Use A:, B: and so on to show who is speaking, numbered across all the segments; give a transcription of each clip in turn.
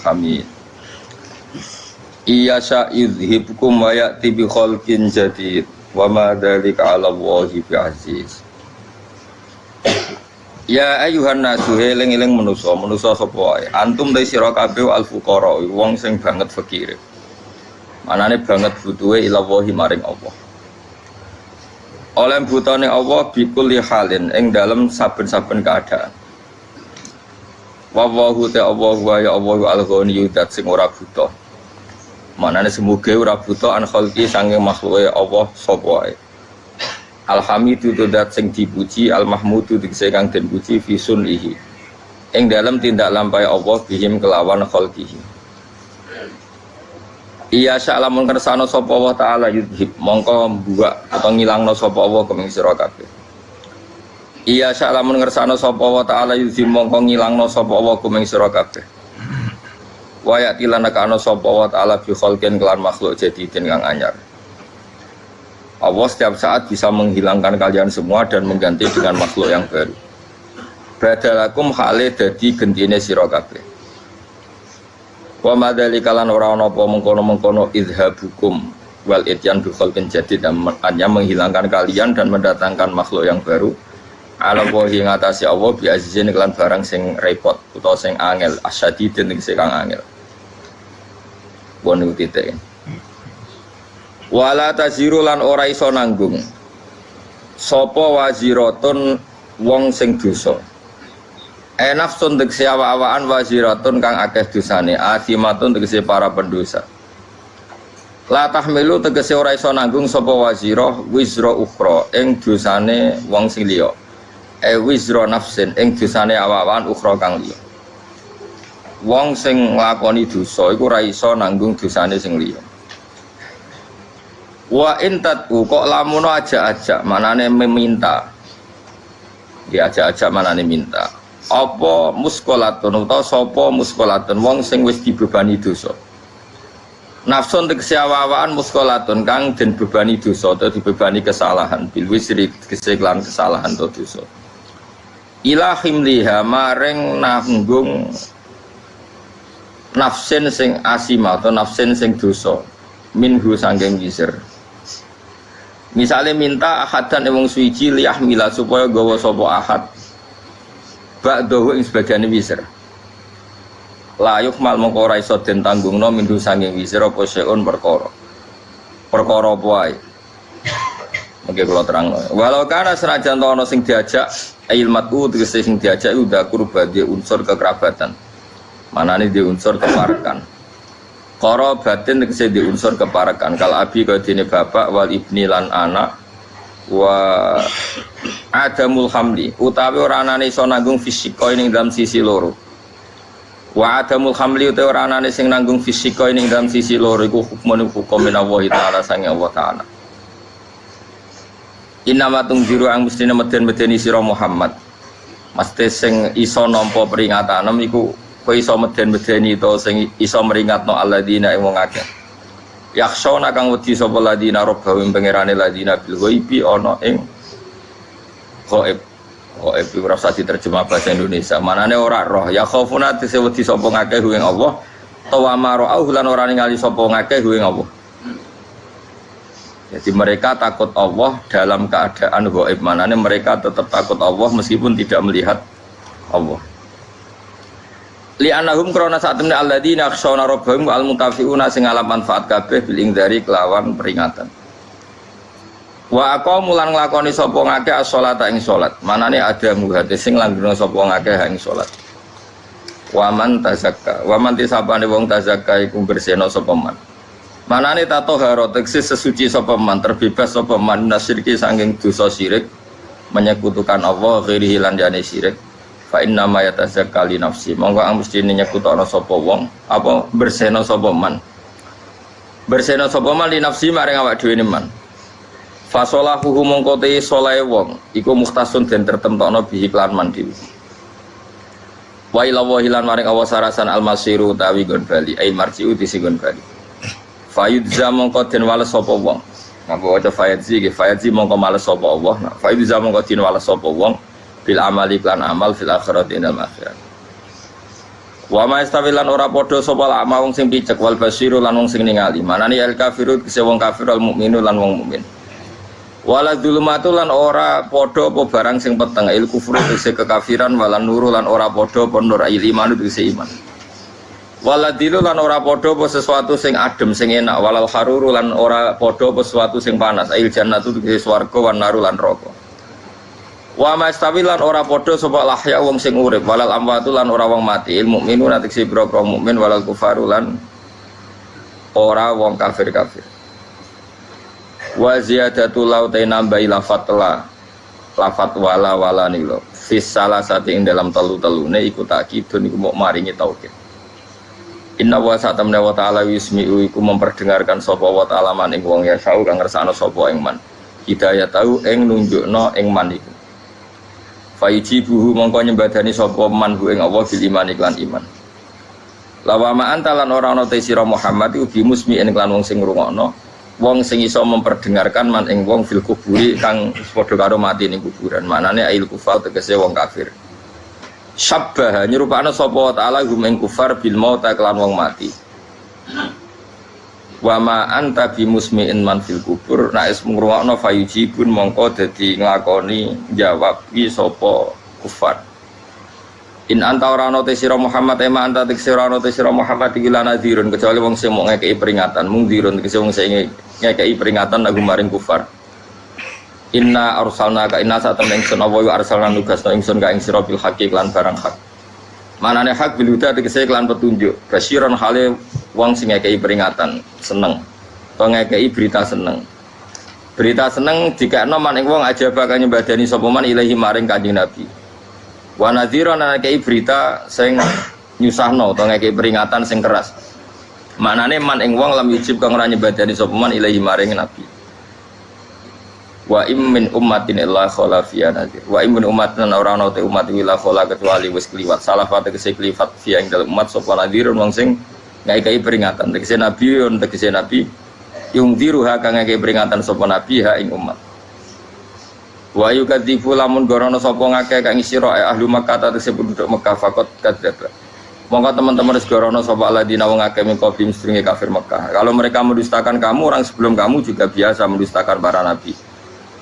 A: Hamid. Iya sya'idhibkum wa ya'ti bi khalqin jadid wa ma dzalika 'ala Allahi bi'aziz. Ya ayuhan nasu eling-eling manusa sapa wae. Antum ta sira kabeh al fuqara, wong sing banget fakir. Manane banget butuhe ila wahi maring Allah. Oleh butane Allah bikul halin ing dalem saben-saben keadaan. Wa wahu ta Allah wa ya Allah al-ghani dat sing ora buta. Manane semoga ora buta an khalqi sange makhluke Allah sapa wae. Alhamidu dat sing dipuji, al-mahmudu tegese kang den puji fi sunihi. Ing dalem tindak lampahe Allah bihim kelawan khalqihi. Iya sya'lamun kersana sapa Allah taala yudhib mongko mbuak utawa ngilangno sapa Allah kuming sira kabeh. Iya sya'lamun kersana sapa Allah taala yudhib mongko ngilangno sapa Allah kuming sira kabeh. Wa ya'tilana kana sapa Allah taala bi khalqin kelan makhluk jadidin kang anyar. Allah setiap saat bisa menghilangkan kalian semua dan mengganti dengan makhluk yang baru. Badalakum hale dadi gentine sira kabeh. Wa madzalika lan ora ana apa mengkono-mengkono idhabukum wal ityan bi khalqin jadid hanya menghilangkan kalian dan mendatangkan makhluk yang baru. Ala wahi ngatasi Allah bi azizin kelan barang sing repot utawa sing angel asyadidin sing kang angel. Wong titik. Wala taziru lan ora iso nanggung sapa waziratun wong sing dosa. Nafsun tegese awak-awakan waziratun kang akeh dosane, asimatun tegese para pendosa. La tahmilu tegese ora iso nanggung sapa wazirah wizra ukhra ing dosane wong sing liya. Wizra nafsin ing dosane awak-awakan ukhra kang liya. Wong sing nglakoni dosa iku ora iso nanggung dosane sing liya. Wa intatu kok lamun aja-aja manane meminta. Ya aja-aja manane minta. Apa muskolatun utawa sapa muskolatun wong sing wis dibebani dosa. Nafsun tegese awak-awakan muskolatun kang den bebani dosa atau dibebani kesalahan bil wisri keseklan kesalahan atau dosa. Ilahim liha maring nanggung nafsin sing asima atau nafsin sing dosa minhu sanggeng wisir. Misale minta ahadan wong suci liyahmila supaya gawa sapa ahad ba'dahu ing sebagian wisir. La yukhmal mongko ora iso den tanggungno mindu sanging wisir apa seun perkara. Perkara apa wae. Mengke kula terangno. Walau kana senajan ana sing diajak ilmatu tegese sing diajak udah kurba dia unsur kekerabatan. Manane dia unsur keparakan. Qara batin tegese di unsur keparakan. Kal abi kaya dene bapak wal ibni lan anak wa adamul hamli utawi ora anane iso nanggung fisika ning dalam sisi loro. Wa adamul hamli utawi ora anane sing nanggung fisika ning dalam sisi loro iku hukmun hukum Allah taala sange Allah taala. Inama tungziru ang mestine meden-medeni sira Muhammad. Mesti sing iso nampa peringatan iku kowe iso meden-medeni to sing iso meringatno alladzina ing wong akeh. Yakhshawna kang wedi sapa ladina rabbahum pangerane ladina bil ghaibi ana ing ghaib. Ghaib ora usah diterjemah bahasa Indonesia. Manane ora roh. Ya khaufuna tese wedi sapa ngakeh ing Allah. Tawa mara'u lan ora ningali sapa ngakeh ing Allah. Jadi mereka takut Allah dalam keadaan ghaib. Manane mereka tetap takut Allah meskipun tidak melihat Allah. Li'annahum krana satemene alladzina yakhshawna rabbahum wal mukafiuna sing alam manfaat kabeh bil ingdari kelawan peringatan. Wa aqamu lan nglakoni sapa ngakeh as-sholata ing salat. Manane ada muhate sing langgeng sapa ngakeh ing salat. Wa man tazakka, wa man tisabane wong tazakka iku bersihna sapa man. Manane tatohara tegese sesuci sapa man, terbebas sapa man nasyirki saking dosa syirik, menyekutukan Allah ghairihi lan jane syirik. Fa inna ma yatazakka li nafsi monggo ang mesti nyekutana sapa wong apa bersihna sapa man li nafsi maring awak dhewe man fa salahu mongko te salahe wong iku mukhtasun den tertemtokno bihi lan man dhewe wa ila wahilan maring awas sarasan almasiru utawi gon bali ai marjiu disigon bali fayudza mongko den wales sapa wong ngapa waca fayadzi mongko males sapa Allah fayudza mongko den wales sapa wong bil amali lan amal fil akhirat inal akhirat Wa ma istawilan ora padha sapa lama wong sing picek wal basiru lan wong sing ningali. Manane al kafiru kese wong kafir al mukminu lan wong mukmin. Wala dzulumatu lan ora padha apa barang sing peteng il kufru kese kekafiran walan nuru lan ora padha apa nur il iman kese iman. Wala dilu lan ora padha apa sesuatu sing adem sing enak walal haruru lan ora padha apa sesuatu sing panas il jannatu kese swarga wan naru lan neraka. Wa mastawilan ora padha sapa lahya wong sing urip walal amwatu lan ora wong mati ilmu minu nanti si boro mukmin walal kufaru lan ora wong kafir. Wa ziyadatu laute nambahi lafat wala nilo fis salasati ing dalam telu-telune iku takidun iku mok maringi tauhid. Inna wa satamna wa ta'ala wismi'u iku memperdengarkan sapa wa ta'ala man ing wong ya sau kang ngersakno sapa ing man hidayah tau ing nunjukno ing man iku. Fa'ijibuhu mongko nyembadani sapa man hu ing Allah bil iman iklan iman. Lawama antalan ora ana te sira Muhammad iku bimusmi'in iklan wong sing ngrungokno, wong sing iso memperdengarkan man ing wong fil kuburi kang padha karo mati ning kuburan. Manane ail kufar tegese wong kafir. Syabbaha nyerupakno sapa taala hum ing kufar bil maut iklan wong mati. Wa ma anta bimusmi'in man fil kubur nek is ngrungokno fayujibun mongko dadi nglakoni jawab ki sapa kufar. In anta ora ana te sira Muhammad ema anta te sira ana te sira Muhammad iki lan nadhirun kecuali wong sing mung ngekeki peringatan mung dirun tegese wong sing ngekeki peringatan lagu maring kufar. Inna arsalnaka inna satamna ingsun wa arsalna nugasna ingsun ka ing sira bil haqqi lan barang hak. Manane hak bil huda tegese kelan petunjuk basyiron hale wong sing ngekeki peringatan seneng to ngekeki berita seneng dikekno maning wong aja bakal nyembadani sapa man ilahi maring Kanjeng Nabi wa nadhiran ngekeki berita sing nyusahno to ngekeki peringatan sing keras manane man ing wong lam yujib kang ora nyembadani sapa man ilahi maring Nabi wa immin ummatin illa khala fiya nadhir wa immin ummatin ora ana te umat illa khala kecuali wis kliwat salafate kese kliwat fiya ing dalem umat sapa nadhirun wong sing ngekeki peringatan tegese nabi yung diruha kang ngekeki peringatan sapa nabi ha ing umat wa yukadzifu lamun gorono sapa ngakeh kang sira ahli Makkah tegese penduduk Mekah fakot kadzdzaba monggo teman-teman wis gorono sapa alladzina wong akeh min qablihim sedurunge kafir Mekah kalau mereka mendustakan kamu orang sebelum kamu juga biasa mendustakan para nabi.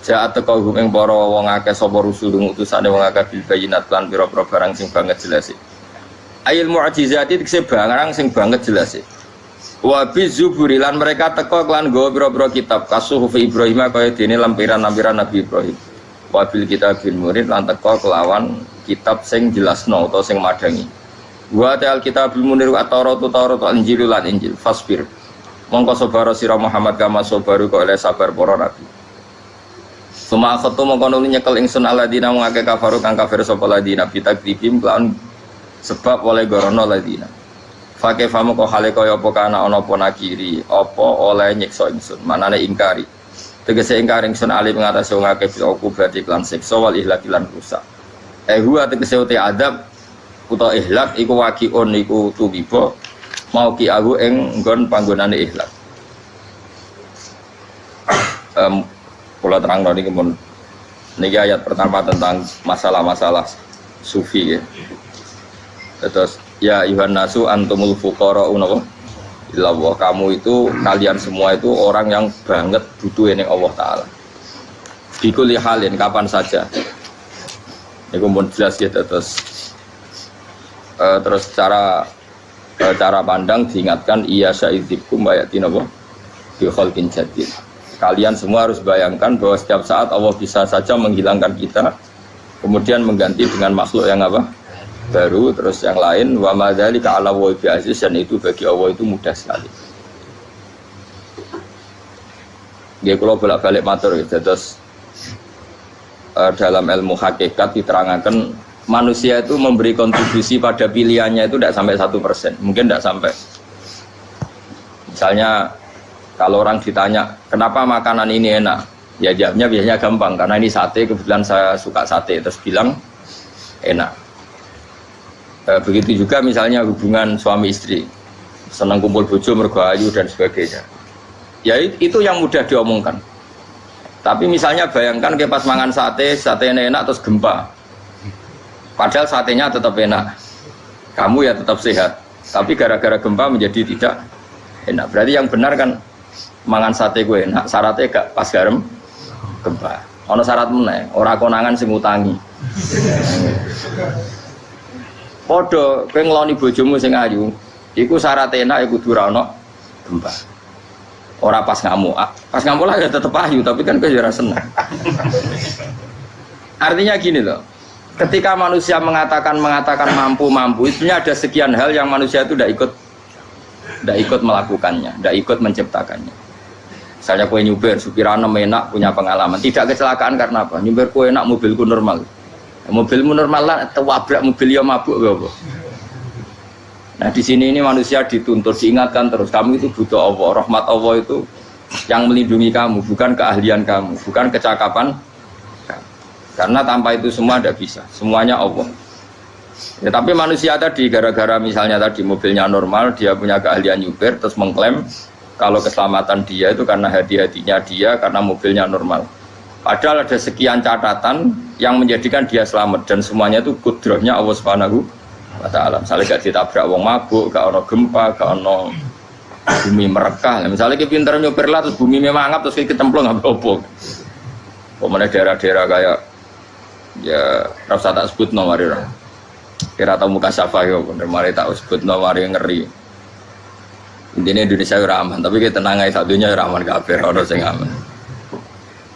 A: Saat teko ing para wong akeh sapa rusul utusane wong akeh bil bayinat lan pira-pira barang sing banget jelas. Ayil mu'jizati tekse barang sing banget jelas. Wa bizuburi lan mereka teko lan nggawa pira-pira kitab kasuhuf Ibrahim kaya dene lampiran-lampiran Nabi Ibrahim. Wa bil kitabil murid lan teko kelawan kitab sing jelasno utawa sing madangi. Wa ta'al kitabul munir at-Taurat Injil lan Injil fasbir. Mongko sabar sira Muhammad kama sabaru kok oleh sabar para nabi. Suma akhatu mongko nuli nyekel ingsun alladzina ngake kafaru kang kafir sapa ladina bitakdibim lan sebab oleh gorono ladina. Fake famu kok hale kaya apa kana ana apa nakiri apa oleh nyiksa ingsun manane ingkari. Tegese ingkar ingsun ali mengatasi wong akeh bil ukubati lan siksa wal ihlak lan rusak. Huwa tegese uti adab utawa ihlak iku waqiun iku tubiba mau ki aku ing nggon panggonane ihlak. Kalau terang niki pun niki ayat pertama tentang masalah-masalah sufi ya. Terus ya Yuhan nasu antumul fuqara unawa illallah kamu itu kalian semua itu orang yang banget butuh ini Allah Taala. Bikuli halin kapan saja. Niku pun jelas ya terus cara pandang diingatkan iya sya'idzikum bayatin apa bi khalqin jadid. Kalian semua harus bayangkan bahwa setiap saat Allah bisa saja menghilangkan kita kemudian mengganti dengan makhluk yang apa? Baru, terus yang lain wa madzalika 'ala wa bi aziz dan itu bagi Allah itu mudah sekali. Nggih kula bolak-balik matur terus dalam ilmu hakikat diterangkan manusia itu memberi kontribusi pada pilihannya itu tidak sampai 1%, mungkin tidak sampai. Misalnya kalau orang ditanya, kenapa makanan ini enak? Ya jawabnya biasanya gampang, karena ini sate, kebetulan saya suka sate, terus bilang enak. Begitu juga misalnya hubungan suami istri, senang kumpul bojo, mergo ayu dan sebagainya. Ya itu yang mudah diomongkan. Tapi misalnya bayangkan kayak pas mangan sate, sate enak terus gempa. Padahal satenya tetap enak. kamu ya tetap sehat. Tapi gara-gara gempa menjadi tidak enak. Berarti yang benar kan mangan sate gue enak, syaratnya gak pas garam gempa. Ono syarat meneh, ora konangan sing ngutangi. Padha kowe ngloni bojomu sing ayu, iku syarat enak iku kudu ora ono gempa. Ora pas ngamuk. Pas ngamuk lah ya tetep ayu, tapi kan kowe ora seneng. Artinya gini loh. Ketika manusia mengatakan mampu, itu ada sekian hal yang manusia itu tidak ikut melakukannya, tidak ikut menciptakannya. Misalnya kue nyuber, supirana enak, punya pengalaman. Tidak kecelakaan karena apa? Nyuber kue enak, mobilku normal. Mobilmu normal lah, tewabrak mobil ya mabuk. Nah di sini ini manusia dituntut, diingatkan terus. Kamu itu butuh Allah, rahmat Allah itu yang melindungi kamu, bukan keahlian kamu, bukan kecakapan. Karena tanpa itu semua tidak bisa, semuanya Allah. Ya, tapi manusia tadi gara-gara misalnya tadi mobilnya normal, dia punya keahlian nyuber, terus mengklaim kalau keselamatan dia itu karena hati-hatinya dia, karena mobilnya normal. Padahal ada sekian catatan yang menjadikan dia selamat dan semuanya itu kudrahnya Allah Subhanahu wa Ta'ala. Misalnya gak ditabrak wong mabuk, gak ono gempa, gak ono bumi merekah. Misalnya kita pintar nyuber lah, terus bumi memangap, terus kita templung nggak apa-apa. Pokoknya daerah-daerah kayak ya rasa tak sebut nomor itu kira tahu muka syafa ya bener mari tak sebut nomor yang ngeri intinya Indonesia ya aman tapi kita tenang aja satunya ya aman kafir orang sing aman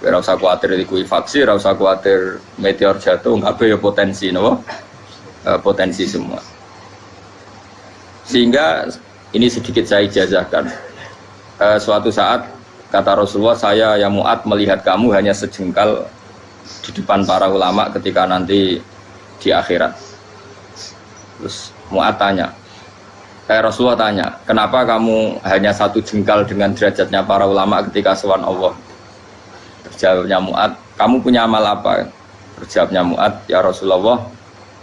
A: kira usah khawatir likuifaksi kira usah khawatir meteor jatuh nggak ya potensi no? Potensi semua sehingga ini sedikit saya ijazahkan suatu saat kata Rasulullah saya yang Mu'ad melihat kamu hanya sejengkal di depan para ulama ketika nanti di akhirat. Terus Mu'ad tanya, Rasulullah tanya, kenapa kamu hanya satu jengkal dengan derajatnya para ulama ketika sowan Allah? Terjawabnya Mu'ad, kamu punya amal apa? Terjawabnya Mu'ad, ya Rasulullah,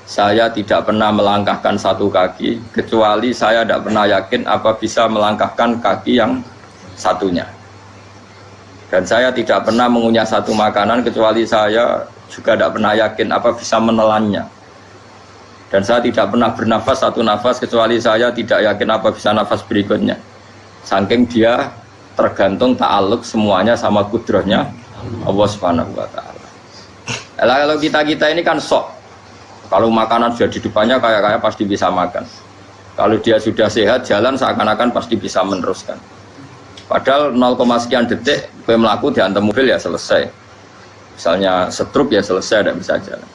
A: saya tidak pernah melangkahkan satu kaki kecuali saya tidak pernah yakin apa bisa melangkahkan kaki yang satunya. Dan saya tidak pernah mengunyah satu makanan kecuali saya juga tidak pernah yakin apa bisa menelannya. Dan saya tidak pernah bernafas satu nafas kecuali saya tidak yakin apa bisa nafas berikutnya. Saking dia tergantung ta'aluk semuanya sama kudrahnya Allah Subhanahu wa Ta'ala. Kalau kita ini kan sok. Kalau makanan sudah di depannya kayak pasti bisa makan. Kalau dia sudah sehat jalan seakan-akan pasti bisa meneruskan. Padahal 0, sekian detik gue melaku dihantam mobil ya selesai. Misalnya stroke ya selesai, tidak bisa jalan.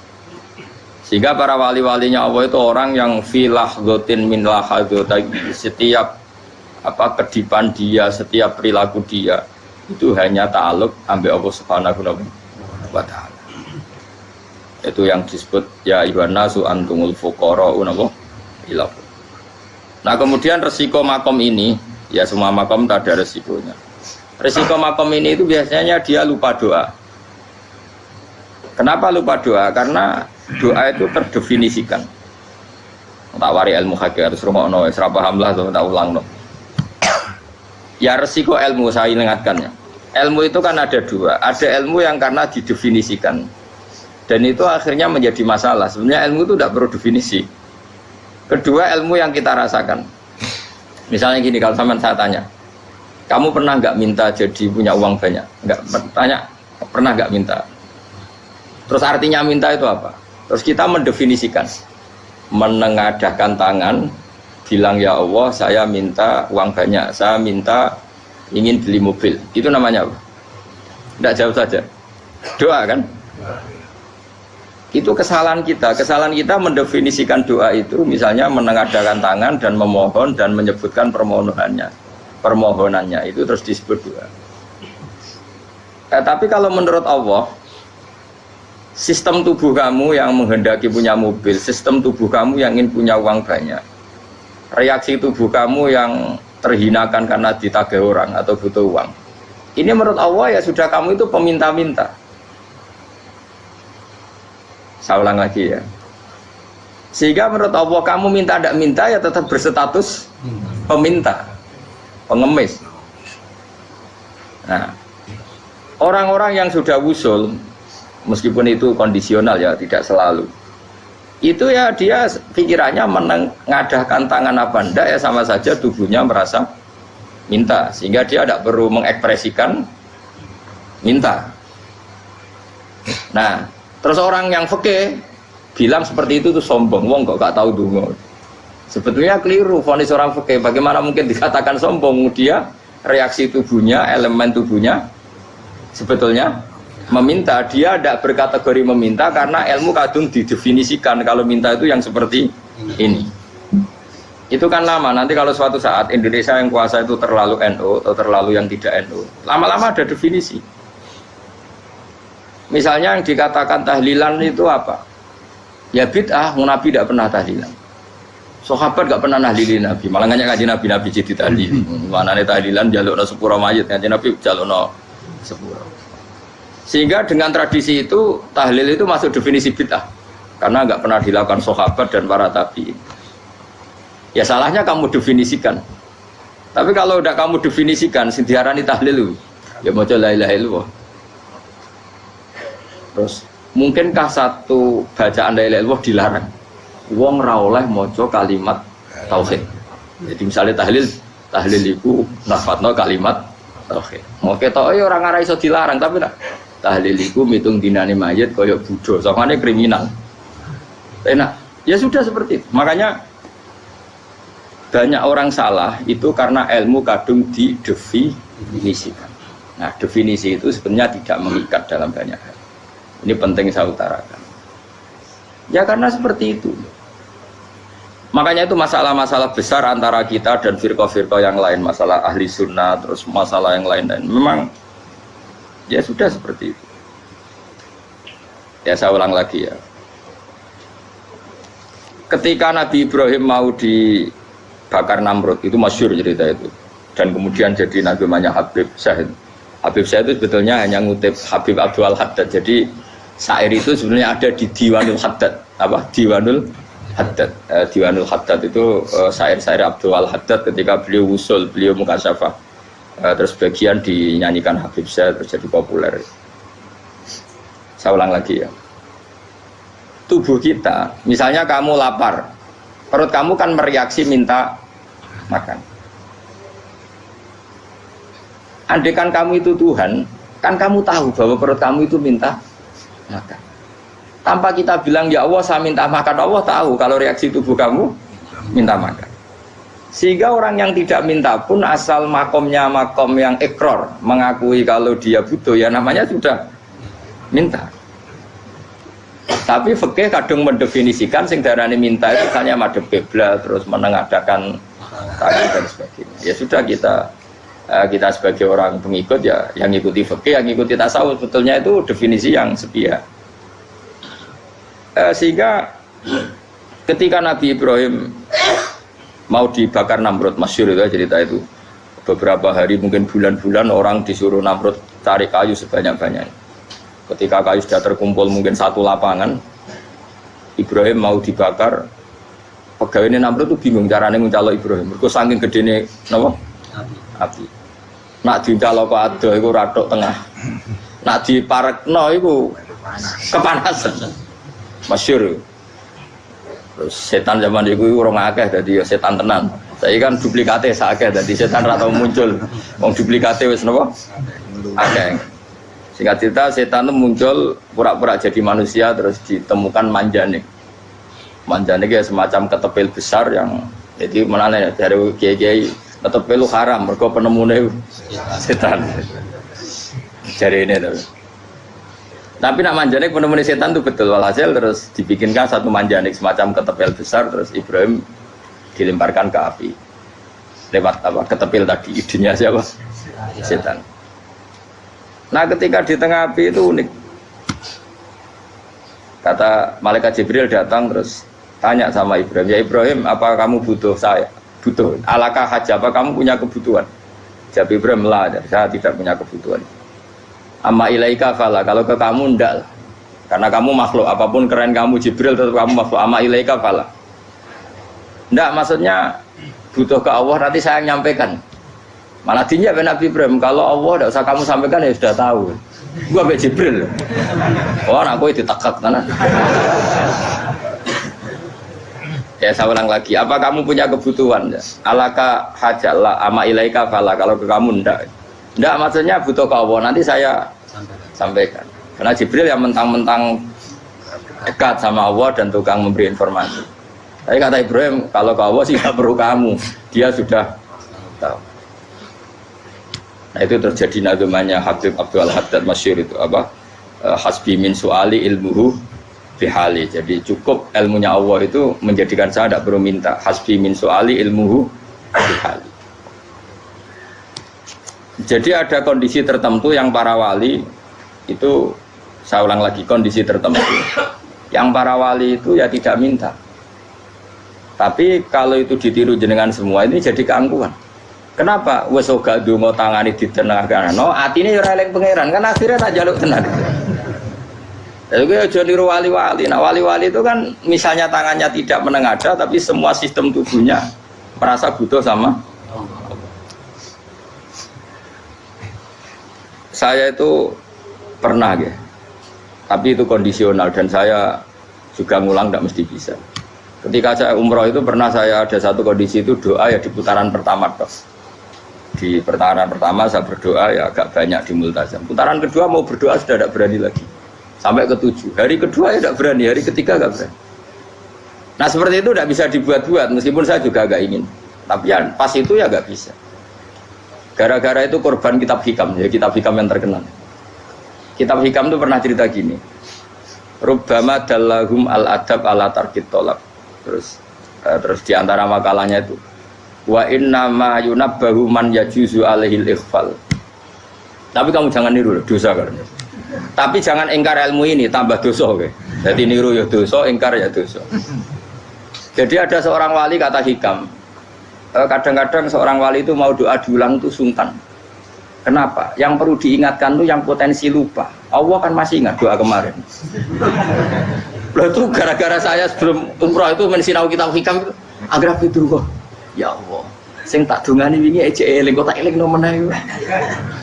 A: Sehingga para wali-walinya Allah itu orang yang filah gotin min lahadotagi, setiap kedipan dia, setiap perilaku dia itu hanya ta'aluk ambil Allah Subhanahu wa Ta'ala. Itu yang disebut ya ayyuhan nasu antumul fuqara'u ilah. Nah kemudian resiko makom ini ya semua makom tak ada resikonya. Resiko makom ini itu biasanya dia lupa doa. Kenapa lupa doa? Karena doa itu terdefinisikan. Tak wari ilmu hakir terus rungokno wis ra paham lah tak ulang no. Ya resiko ilmu saya ingatkannya. Ilmu itu kan ada dua. Ada ilmu yang karena didefinisikan. Dan itu akhirnya menjadi masalah. Sebenarnya ilmu itu tidak perlu definisi. Kedua ilmu yang kita rasakan. Misalnya gini, kalau saya tanya, kamu pernah nggak minta jadi punya uang banyak? Nggak tanya, pernah nggak minta? Terus artinya minta itu apa? Terus kita mendefinisikan, menengadahkan tangan, bilang ya Allah, saya minta uang banyak, saya minta ingin beli mobil. Itu namanya apa? Nggak jauh saja, doa kan? Itu kesalahan kita mendefinisikan doa itu misalnya menengadahkan tangan dan memohon dan menyebutkan permohonannya itu terus disebut doa. Tapi kalau menurut Allah sistem tubuh kamu yang menghendaki punya mobil, sistem tubuh kamu yang ingin punya uang banyak, reaksi tubuh kamu yang terhinakan karena ditagih orang atau butuh uang, ini menurut Allah ya sudah kamu itu peminta-minta. Saya ulang lagi ya. Sehingga menurut Allah kamu minta tidak minta ya tetap berstatus peminta, pengemis. Nah, orang-orang yang sudah wusul, meskipun itu kondisional ya tidak selalu. Itu ya dia pikirannya mengadahkan tangan apa ndak ya sama saja tubuhnya merasa minta, sehingga dia tidak perlu mengekspresikan minta. Nah, terus orang yang fikih bilang seperti itu tuh sombong, wong kok gak tahu dungo. Sebetulnya keliru vonis orang fikih. Bagaimana mungkin dikatakan sombong? Dia reaksi tubuhnya, elemen tubuhnya sebetulnya meminta. Dia tidak berkategori meminta karena ilmu kadung didefinisikan kalau minta itu yang seperti ini. Itu kan lama. Nanti kalau suatu saat Indonesia yang kuasa itu terlalu NU atau terlalu yang tidak NU, lama-lama ada definisi. Misalnya yang dikatakan tahlilan itu apa? Ya bid'ah, Nabi tidak pernah tahlilan. Sahabat gak pernah nahlilin Nabi, malah ngajak kaji Nabi jadi tahlil. Mana nih tahlilan jalukna sepura mayit, kaji Nabi jalukna sepura. Sehingga dengan tradisi itu tahlil itu masuk definisi bid'ah, karena gak pernah dilakukan sahabat dan para tabi'in. Ya salahnya kamu definisikan. Tapi kalau udah kamu definisikan, sintiarani tahlil, ya mau la ilaha illallah. Terus mungkinkah satu bacaan la ilaha illallah dilarang? Wong ra oleh maca kalimat tauhid. Jadi misalnya tahlil iku nafatno kalimat tauhid. Mau ketok ya ora ngara iso dilarang, tapi tak tahlil iku mitung dinane mayit kaya Buddha, sangane kriminal. Enak. Ya sudah seperti itu. Makanya banyak orang salah itu karena ilmu kadung didefinisikan. Nah, definisi itu sebenarnya tidak mengikat dalam banyak hal. Ini penting saya utarakan. Ya karena seperti itu. Makanya itu masalah-masalah besar antara kita dan firqah-firqah yang lain, masalah ahli sunnah, terus masalah yang lain-lain. Memang ya sudah seperti itu. Ya saya ulang lagi ya. Ketika Nabi Ibrahim mau dibakar Namrud, itu masyhur cerita itu. Dan kemudian jadi Nabi namanya Habib Syahid. Habib Syahid itu sebetulnya hanya ngutip Habib Abdul Haddad. Jadi syair itu sebenarnya ada di Diwanul Haddad. Apa? Diwanul Haddad. Diwanul Haddad itu syair-syair Abdul Haddad ketika beliau usul, beliau mukasyafah. Terus bagian dinyanyikan Habib Syahid terus jadi populer. Saya ulang lagi ya. Tubuh kita, misalnya kamu lapar, perut kamu kan mereaksi minta makan. Andaikan kamu itu Tuhan, kan kamu tahu bahwa perut kamu itu minta makan. Tanpa kita bilang ya Allah saya minta makan, Allah tahu kalau reaksi tubuh kamu minta makan. Sehingga orang yang tidak minta pun asal makomnya makom yang ikror, mengakui kalau dia butuh, ya namanya sudah minta. Tapi fikih kadang mendefinisikan sing darani minta itu hanya madhep kiblat, terus menengadakan tangan dan sebagainya. Ya sudah kita sebagai orang pengikut ya yang ikuti fikih, yang ikuti tasawuf, sebetulnya itu definisi yang sepihak. Sehingga ketika Nabi Ibrahim mau dibakar Namrud, masyhur itu cerita itu. Beberapa hari mungkin bulan-bulan orang disuruh Namrud cari kayu sebanyak-banyaknya. Ketika kayu sudah terkumpul mungkin satu lapangan, Ibrahim mau dibakar. Pegawai ini Namrud itu bingung caranya mencalok Ibrahim. Mereka saking gedene napa? Api. Nak dincalok kok ada iku ratok tengah. Nak diparekno iku kepanasan. Masyhur. Terus setan zaman itu orang akeh dadi setan tenan. Saiki kan duplikate sakeh dadi setan ra tau muncul. Wong duplikate wis napa? Akeh. Singkat cerita setan itu muncul pura-pura jadi manusia terus ditemukan manjanik. Manjanik ya semacam ketepil besar yang jadi menane dari kiai-kiai ketepil haram mergo penemune setan. Jari ini terus. Tapi nak manjanik penemuan setan itu betul, walhasil terus dibikinkan satu manjanik semacam ketepil besar, terus Ibrahim dilemparkan ke api lewat apa ketepil tadi, idenya siapa? Setan. Nah ketika di tengah api itu unik, kata malaikat Jibril datang terus tanya sama Ibrahim, ya Ibrahim apa kamu butuh saya? Butuh, alakah haja, apa kamu punya kebutuhan? Jawab Ibrahim, lah saya tidak punya kebutuhan. Amma ilaika fala, kalau ke kamu ndak, karena kamu makhluk, apapun keren kamu Jibril tetap kamu makhluk. Amma ilaika fala, ndak maksudnya butuh ke Allah nanti saya nyampaikan. Malah dijawab Nabi Ibrahim, kalau Allah ndak usah kamu sampaikan ya sudah tahu. Gua be Jibril. Oh anak gue ditekak tenan. Ya saya ulang lagi, apa kamu punya kebutuhan? Ya? Alaka hajatlah ama ilaika fala, kalau ke kamu ndak. Ndak maksudnya butuh ke Allah, nanti saya sampaikan. Karena Jibril yang mentang-mentang dekat sama Allah dan tukang memberi informasi. Tapi kata Ibrahim, kalau ke Allah sih nggak perlu kamu, dia sudah tahu. Nah itu terjadi nazmannya Habib Abdul Haddad Masyhur itu apa? Hasbi min su'ali ilmuhu bihali. Jadi cukup ilmunya Allah itu menjadikan saya tidak perlu minta. Hasbi min su'ali ilmuhu bihali. Jadi ada kondisi tertentu yang para wali itu, saya ulang lagi, kondisi tertentu yang para wali itu ya tidak minta. Tapi kalau itu ditiru jenengan semua ini jadi keangkuhan. Kenapa? Wes ora ndonga tangane ditenangkan. No, atine ora eling pangeran kan akhirnya tak jaluk tenan. Jadi aja niru wali-wali. Nah wali-wali itu kan misalnya tangannya tidak menengadah tapi semua sistem tubuhnya merasa butuh sama. Saya itu pernah ya, tapi itu kondisional dan saya juga ngulang tidak mesti bisa. Ketika saya umroh itu pernah saya ada satu kondisi itu doa ya di putaran pertama toh. Di putaran pertama saya berdoa ya agak banyak di multazam. Putaran kedua mau berdoa sudah tidak berani lagi. Sampai ke-7. Hari kedua ya tidak berani, hari ketiga tidak berani. Nah seperti itu tidak bisa dibuat-buat meskipun saya juga agak ingin. Tapi ya pas itu ya nggak bisa. Gara-gara itu korban kitab hikam, ya kitab hikam yang terkenal. Kitab hikam itu pernah cerita gini. Rubbama dallahum al-adab ala tarkit tolak. Terus di antara makalahnya itu wa inna ma yunabbahu man yajuzu alaihil ikhfal. Tapi kamu jangan niru dosa karena. Tapi jangan ingkar ilmu ini tambah dosa oke. Jadi niru ya dosa, ingkar ya dosa. Jadi ada seorang wali kata hikam. Kadang-kadang seorang wali itu mau doa diulang itu sungkan. Kenapa? Yang perlu diingatkan itu yang potensi lupa. Allah kan masih ingat doa kemarin. Loh itu gara-gara saya sebelum umrah itu mensinau kitab hikam itu agar itu kok. Ya Allah, sing tak dungani wingi ejek eling kok tak eling no meneh.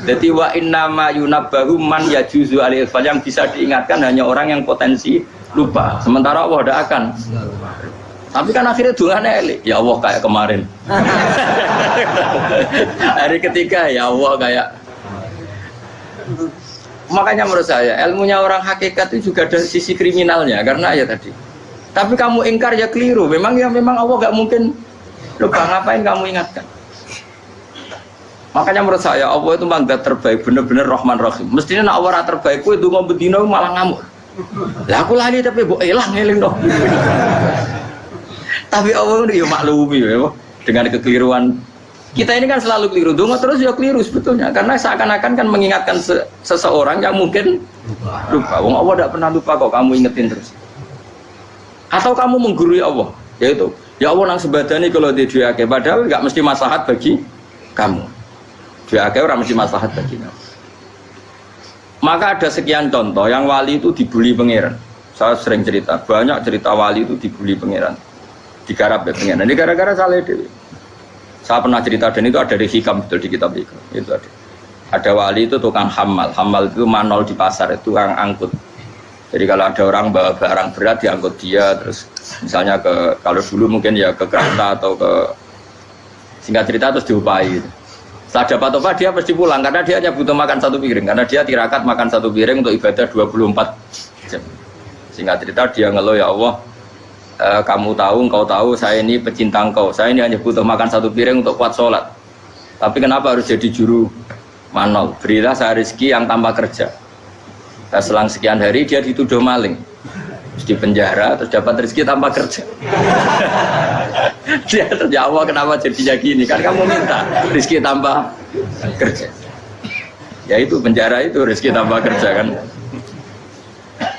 A: Dadi wa inna ma yunabbahu man yajuzu alil fal, yang bisa diingatkan hanya orang yang potensi lupa. Sementara Allah tidak akan. Tapi kan akhirnya dungane eling. Ya Allah kayak kemarin. Hari ketiga ya Allah kayak. Makanya menurut saya ilmunya orang hakikat itu juga ada sisi kriminalnya karena ya tadi. Tapi kamu ingkar ya keliru. Memang Allah gak mungkin lupa, ngapain kamu ingatkan? Makanya menurut saya Allah itu mangga terbaik, bener-bener Rahman Rahim. Mestinya nak Allah terbaik, itu mau bedino malah ngamuk. Lah aku lali tapi bu elang ngeling dong. Tapi Allah itu ya maklumi ya, dengan kekeliruan. Kita ini kan selalu keliru, dongo terus ya keliru sebetulnya. Karena seakan-akan kan mengingatkan seseorang yang mungkin lupa. Wong Allah tidak pernah lupa kok, kamu ingetin terus. Atau kamu menggurui Allah, yaitu ya Allah nang sebadani kalau di diake, padahal nggak mesti maslahat bagi kamu. Diake orang mesti maslahat bagi kamu. Maka ada sekian contoh yang wali itu dibully pangeran. Saya sering cerita, banyak cerita wali itu dibully pangeran, digarap ya pangeran. Ini gara-gara salah dewi. Saya pernah cerita dan itu ada di hikam betul di kitab hikam. Itu ada. Ada wali itu tukang hamal. Hamal itu manol di pasar, itu tukang angkut. Jadi kalau ada orang bawa barang berat diangkut dia, terus misalnya kalau dulu mungkin ya ke kereta atau ke, singkat cerita terus diupahi. Setelah dapat apa dia pasti pulang karena dia hanya butuh makan satu piring, karena dia tirakat makan satu piring untuk ibadah 24 jam. Singkat cerita dia ngeluh, ya Allah, kamu tahu, engkau tahu saya ini pecinta engkau, saya ini hanya butuh makan satu piring untuk kuat sholat. Tapi kenapa harus jadi juru manol? Berilah saya rezeki yang tanpa kerja. Nah, selang sekian hari dia dituduh maling, terus di penjara, terus dapat rezeki tanpa kerja. Dia terjawab kenapa jadinya gini, kan kamu minta rezeki tanpa kerja. Ya itu penjara itu rezeki tanpa kerja kan.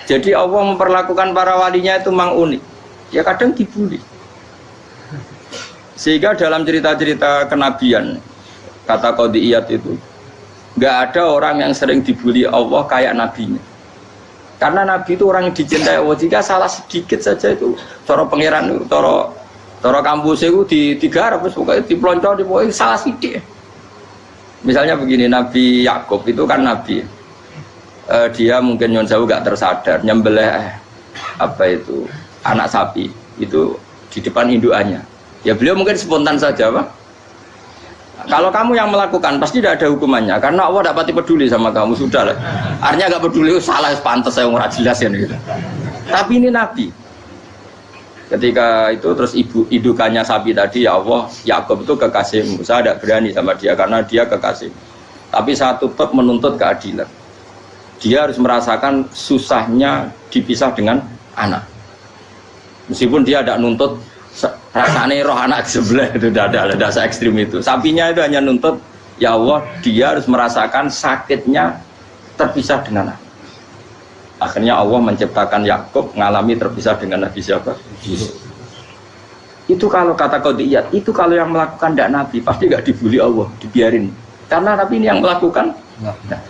A: Jadi Allah memperlakukan para walinya itu memang unik. Ya kadang dibully. Sehingga dalam cerita-cerita kenabian, kata Qadiyat itu, nggak ada orang yang sering dibully Allah kayak nabinya. Karena nabi itu orang yang dicintai Allah. Jika salah sedikit saja itu, cara pangeran itu, cara kampus itu digarap, pokoknya dipelonco, pokoknya salah sedikit. Misalnya begini, Nabi Yakub itu kan nabi. Dia mungkin nyon jauh nggak tersadar, nyembelih apa itu anak sapi itu di depan indukannya. Ya beliau mungkin spontan saja, Pak. Kalau kamu yang melakukan pasti tidak ada hukumannya karena Allah tidak pati peduli sama kamu, sudah lah. Artinya nggak peduli, salah pantas saya ora jelas ya gitu. Tapi ini Nabi. Ketika itu terus indukannya sapi tadi, ya Allah, Yakub itu kekasihmu. Saya tidak berani sama dia karena dia kekasih. Tapi saya tetap menuntut keadilan. Dia harus merasakan susahnya dipisah dengan anak. Meskipun dia tidak nuntut rasanya roh anak sebelah, itu tidak ada se-ekstrim itu. Sapinya itu hanya nuntut, ya Allah, dia harus merasakan sakitnya terpisah dengan anak. Akhirnya Allah menciptakan Yakub ngalami terpisah dengan Nabi siapa? Yusuf. Itu kalau kata Qadiyat, itu kalau yang melakukan tidak Nabi pasti nggak dibully Allah, dibiarin. Karena Nabi ini yang melakukan. Nah.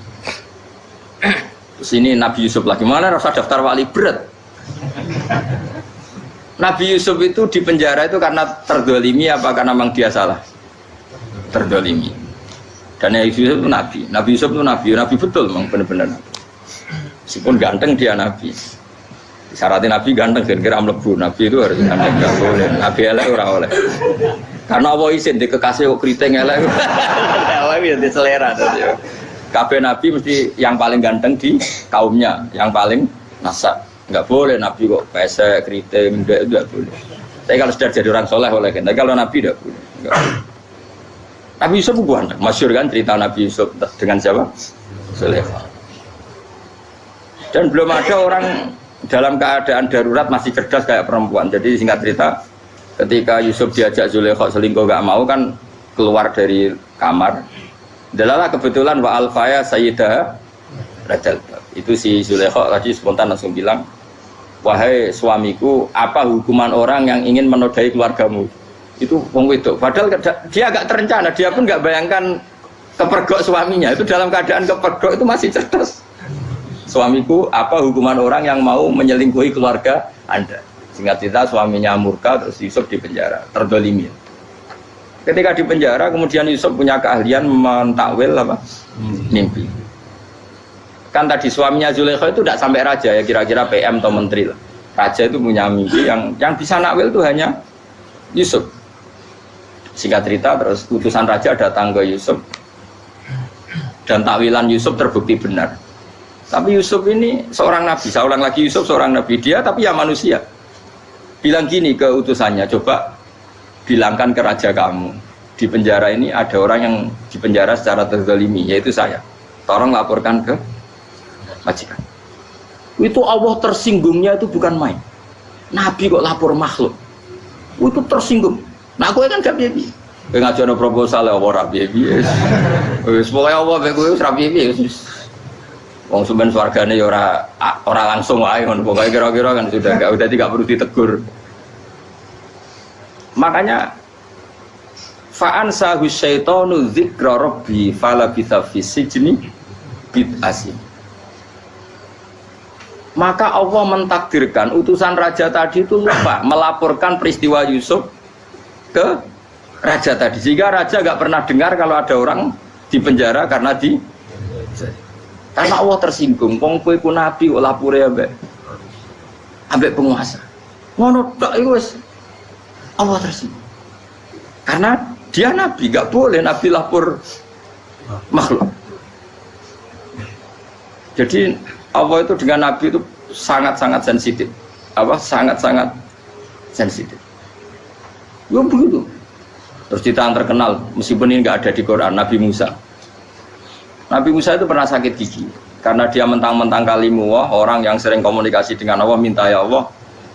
A: Terus ini Nabi Yusuf lagi, mana rasa daftar wali berat. Nabi Yusuf itu di penjara itu karena terdolimi apa karena memang dia salah? Terdolimi. Dan Nabi Yusuf itu Nabi. Nabi Yusuf itu Nabi betul memang benar-benar. Meskipun ganteng dia Nabi. Syaratnya Nabi ganteng kira-kira mlebu. Nabi itu harus ganteng, enggak boleh. Nabi elek ora oleh. Karena Allah izin di kekasih kok kriting elek. Allah itu di selera tadi. Kabeh Nabi mesti yang paling ganteng di kaumnya, yang paling nasab. Enggak boleh Nabi kok pesek, kriting, enggak boleh. Tapi kalau sudah jadi orang soleh boleh kan. Tapi kalau Nabi enggak boleh. Nabi Yusuf bukan, masyhur kan cerita Nabi Yusuf dengan siapa? Zulaikha. Dan belum ada orang dalam keadaan darurat masih cerdas kayak perempuan. Jadi singkat cerita, ketika Yusuf diajak Zulaikha selingkuh gak mau kan keluar dari kamar. Dalalah kebetulan wa alfaya sayyidah rajal. Itu si Zulaikha tadi spontan langsung bilang, wahai suamiku, apa hukuman orang yang ingin menodai keluargamu? Itu wong wedok. Padahal dia agak terencana, dia pun nggak bayangkan kepergok suaminya. Itu dalam keadaan kepergok itu masih cerdas. Suamiku, apa hukuman orang yang mau menyelingkuhi keluarga Anda? Singkat cerita suaminya murka, terus Yusuf di penjara, terdolimi. Ketika di penjara, kemudian Yusuf punya keahlian mentakwil apa? Mimpi. Kan tadi suaminya Zulaikha itu tidak sampai raja ya, kira-kira PM atau menteri lah. Raja itu punya mimpi yang bisa nakwil itu hanya Yusuf. Singkat cerita, terus utusan raja datang ke Yusuf dan takwilan Yusuf terbukti benar. Tapi Yusuf ini seorang nabi, seorang lagi Yusuf seorang nabi dia, tapi ya manusia. Bilang gini ke utusannya, coba bilangkan ke raja kamu, di penjara ini ada orang yang di penjara secara terzalimi, yaitu saya. Tolong laporkan ke majikan. Itu Allah tersinggungnya itu bukan main. Nabi kok lapor makhluk. Itu tersinggung. Nah aku kan gak bibi. Ngajono proposal ya ora bibi. Wis pokoke Allah mek kowe wis ra bibi. Wong sampean swargane ya ora langsung wae ngono pokoke kira-kira kan sudah tidak perlu ditegur. Makanya fa'an sahu syaitanu dzikra rabbi fala bitha fi sijni bid'asin. Maka Allah mentakdirkan utusan raja tadi itu lupa melaporkan peristiwa Yusuf ke raja tadi, sehingga raja gak pernah dengar kalau ada orang di penjara karena Allah tersinggung. Wong kowe ku nabi kok lapore ambek penguasa. Ngono tok iku wis Allah tersinggung. Karena dia nabi, gak boleh nabi lapor makhluk. Jadi Allah itu dengan nabi itu sangat-sangat sensitif. Sangat-sangat sensitif. Ya begitu. Terus cerita yang terkenal, meskipun ini nggak ada di Quran, Nabi Musa. Nabi Musa itu pernah sakit gigi karena dia mentang-mentang kalimullah, orang yang sering komunikasi dengan Allah, minta ya Allah,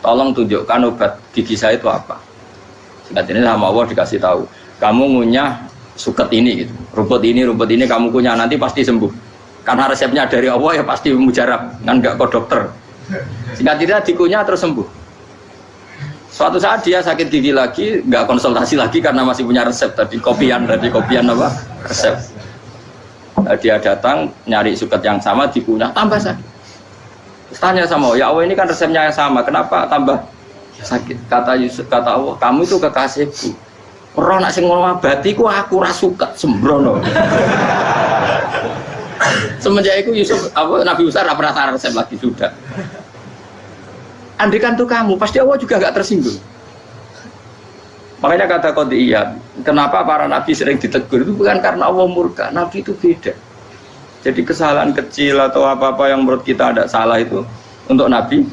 A: tolong tunjukkan obat gigi saya itu apa. Singkat ini sama Allah dikasih tahu, kamu ngunyah suket ini, gitu. rumput ini kamu kunyah nanti pasti sembuh. Karena resepnya dari Allah ya pasti mujarab, kan nggak kok dokter. Singkat cerita dikunyah terus sembuh. Suatu saat dia sakit gigi lagi, nggak konsultasi lagi karena masih punya resep tadi kopian apa resep. Dia datang nyari suket yang sama dikunyah tambah sakit. Terus tanya sama Allah, ya Allah ini kan resepnya yang sama, kenapa tambah sakit? Kata Allah, kamu itu kekasihku. Orang nak sing ngobatiku aku ra suket sembrono. Semenjak itu Nabi Musa tidak pernah taruh resep lagi sudah. Andaikan tuh kamu, pasti Allah juga gak tersinggung. Makanya kata qadiyat, kenapa para nabi sering ditegur itu bukan karena Allah murka, nabi itu beda. Jadi kesalahan kecil atau apa-apa yang menurut kita ada salah itu untuk nabi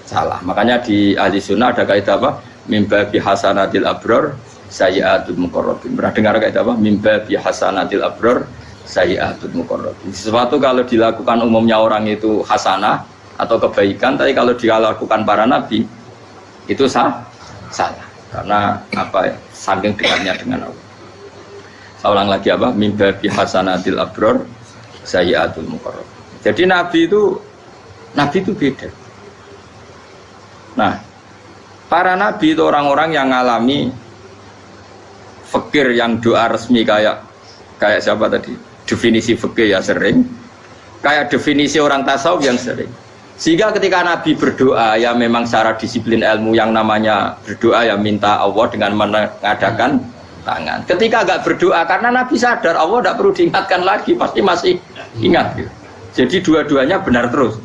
A: salah. Makanya di ahli sunnah ada kaidah apa? Mimba bi hasanatil abror sayyi'atul muqarrabin. Pernah dengar kaidah apa? Mimba bi hasanatil abror sayyi'atul muqarrabin. Sesuatu kalau dilakukan umumnya orang itu hasanah atau kebaikan, tapi kalau dilakukan para nabi itu salah. Karena apa ya? Saking dekatnya dengan Allah. Saya ulang lagi apa? Mimba bi hasanatil abror sayyi'atul muqarrabin. Jadi nabi itu beda. Nah, para nabi itu orang-orang yang ngalami fikir yang doa resmi kayak siapa tadi? Definisi fikir ya sering. Kayak definisi orang tasawuf yang sering. Sehingga ketika Nabi berdoa ya memang secara disiplin ilmu yang namanya berdoa ya minta Allah dengan mengadakan tangan. Ketika agak berdoa karena Nabi sadar Allah tidak perlu diingatkan lagi, pasti masih ingat gitu. Jadi dua-duanya benar terus.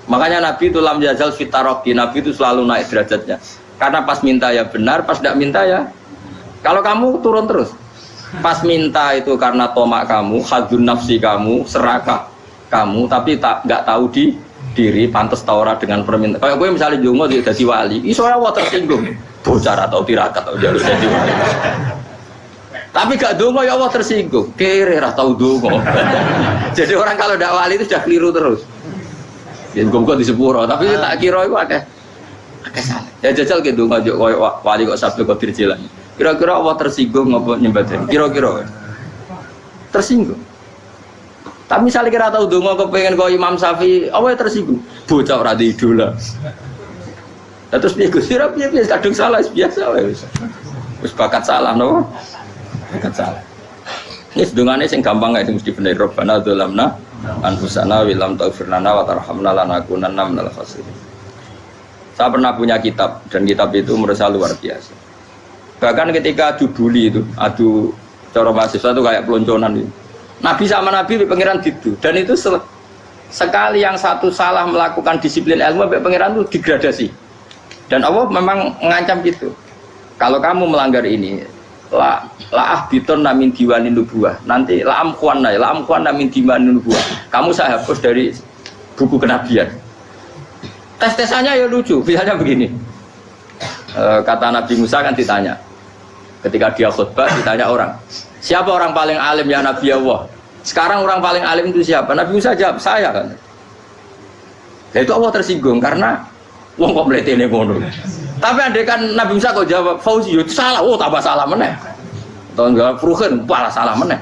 A: Makanya Nabi itu lam yazal fitaroki, Nabi itu selalu naik derajatnya. Karena pas minta ya benar, pas tidak minta ya. Kalau kamu turun terus. Pas minta itu karena tomak kamu, hadun nafsi kamu, serakah kamu, tapi nggak tahu diri pantas taura dengan permintaan. Kayak gue misalnya jongo jadi wali, iso Allah tersinggung. Bocah atau tirakat atau jalur jadi wali. Tapi gak dongo ya Allah tersinggung. Kere ra tau dongo. Jadi orang kalau ndak wali itu sudah keliru terus. Ya gue di sepuro, tapi tak kira itu akeh salah. Ya jajal ke dongo yo wali kok sabtu kok dirjilan. Kira-kira Allah tersinggung apa nyembadani? Kira-kira tersinggung. Tapi misalnya kira tahu dongo kepengen kau Imam Syafi'i, apa yang tersinggung? Bocah ora di idola. Terus piye Gus? Piye kadung salah biasa wae wis. Wis bakat salah no. Bakat salah. Ini sedungane sing gampang kae mesti bener Rabbana dzalamna anfusana wa lam taghfir lana wa tarhamna lanakunanna minal khasirin. Saya pernah punya kitab dan kitab itu menurut saya luar biasa. Bahkan ketika adu bully itu, adu cara mahasiswa itu kayak pelonconan itu. Nabi sama Nabi pengiran gitu, dan itu sekali yang satu salah melakukan disiplin ilmu, pengiran itu degradasi. Dan Allah memang mengancam gitu. Kalau kamu melanggar ini, la ahbiton namin diwanin nubuah. Nanti la amkuan namin diwanin nubuah. Kamu saya hapus dari buku kenabian. Tes-tesannya ya lucu, misalnya begini. Kata Nabi Musa kan ditanya, ketika dia khutbah ditanya orang. Siapa orang paling alim ya Nabi Allah? Sekarang orang paling alim itu siapa? Nabi Musa jawab, saya kan. Ya itu Allah tersinggung karena wong kok mletene ngono. Tapi andai kan Nabi Musa kok jawab Fauzi itu salah, tambah salah meneh. Atau enggak Pruhen, malah salah meneh.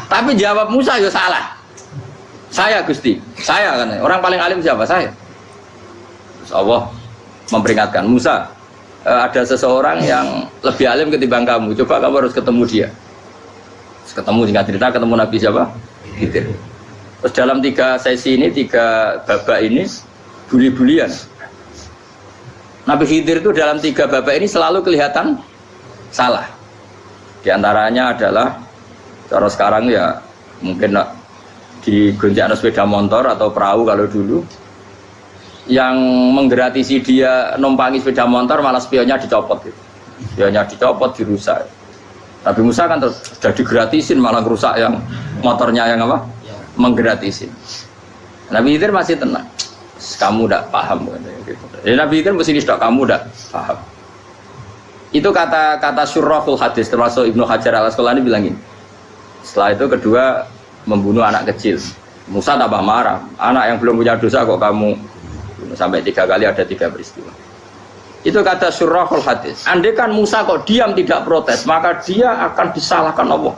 A: Tapi jawab Musa ya salah. Saya Gusti, saya kan. Orang paling alim siapa? Saya. Terus Allah memperingatkan Musa, ada seseorang yang lebih alim ketimbang kamu. Coba kamu harus ketemu dia. Ketemu singkat cerita ketemu Nabi siapa? Khidir. Terus dalam 3 sesi ini, 3 babak ini buli-bulian. Nabi Khidir itu dalam 3 babak ini selalu kelihatan salah. Di antaranya adalah cara sekarang ya mungkin di gonjak sepeda motor atau perahu kalau dulu yang menggratisi dia numpangi sepeda motor malah spionnya dicopot gitu. Spionnya dicopot, dirusak. Tapi Musa kan sudah digratisin malah rusak yang motornya yang apa? Menggratisin. Nabi Khidir masih tenang. Kamu tidak paham gitu. Nabi Khidir mesti tidak kamu tidak paham. Itu kata syurrahul hadis termasuk Ibnu Hajar al-Asqalani bilang ini. Setelah itu kedua membunuh anak kecil. Musa tambah marah. Anak yang belum punya dosa kok kamu bunuh. Sampai 3 kali ada 3 peristiwa. Itu kata syurrahul hadis. Andai kan Musa kok diam tidak protes, maka dia akan disalahkan Allah.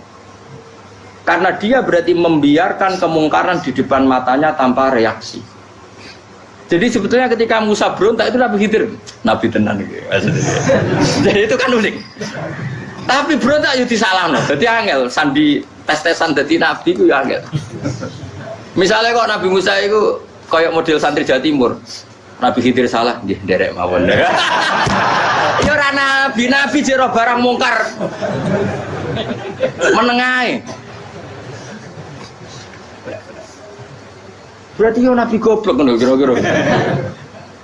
A: Karena dia berarti membiarkan kemungkaran di depan matanya tanpa reaksi. Jadi sebetulnya ketika Musa berontak itu Nabi Khidir, Nabi tenan gitu. Jadi itu kan unik. Tapi berontak itu disalahno. Jadi angel sandi tes-tesan dadi nabi itu ya angel. Misalnya kok Nabi Musa itu kayak model santri Jawa Timur. Nabi Khidir salah, nggih nderek mawon. Ya ora nabi jero barang mungkar. Menengae. Berarti yo nabi goblok ngono kira-kira.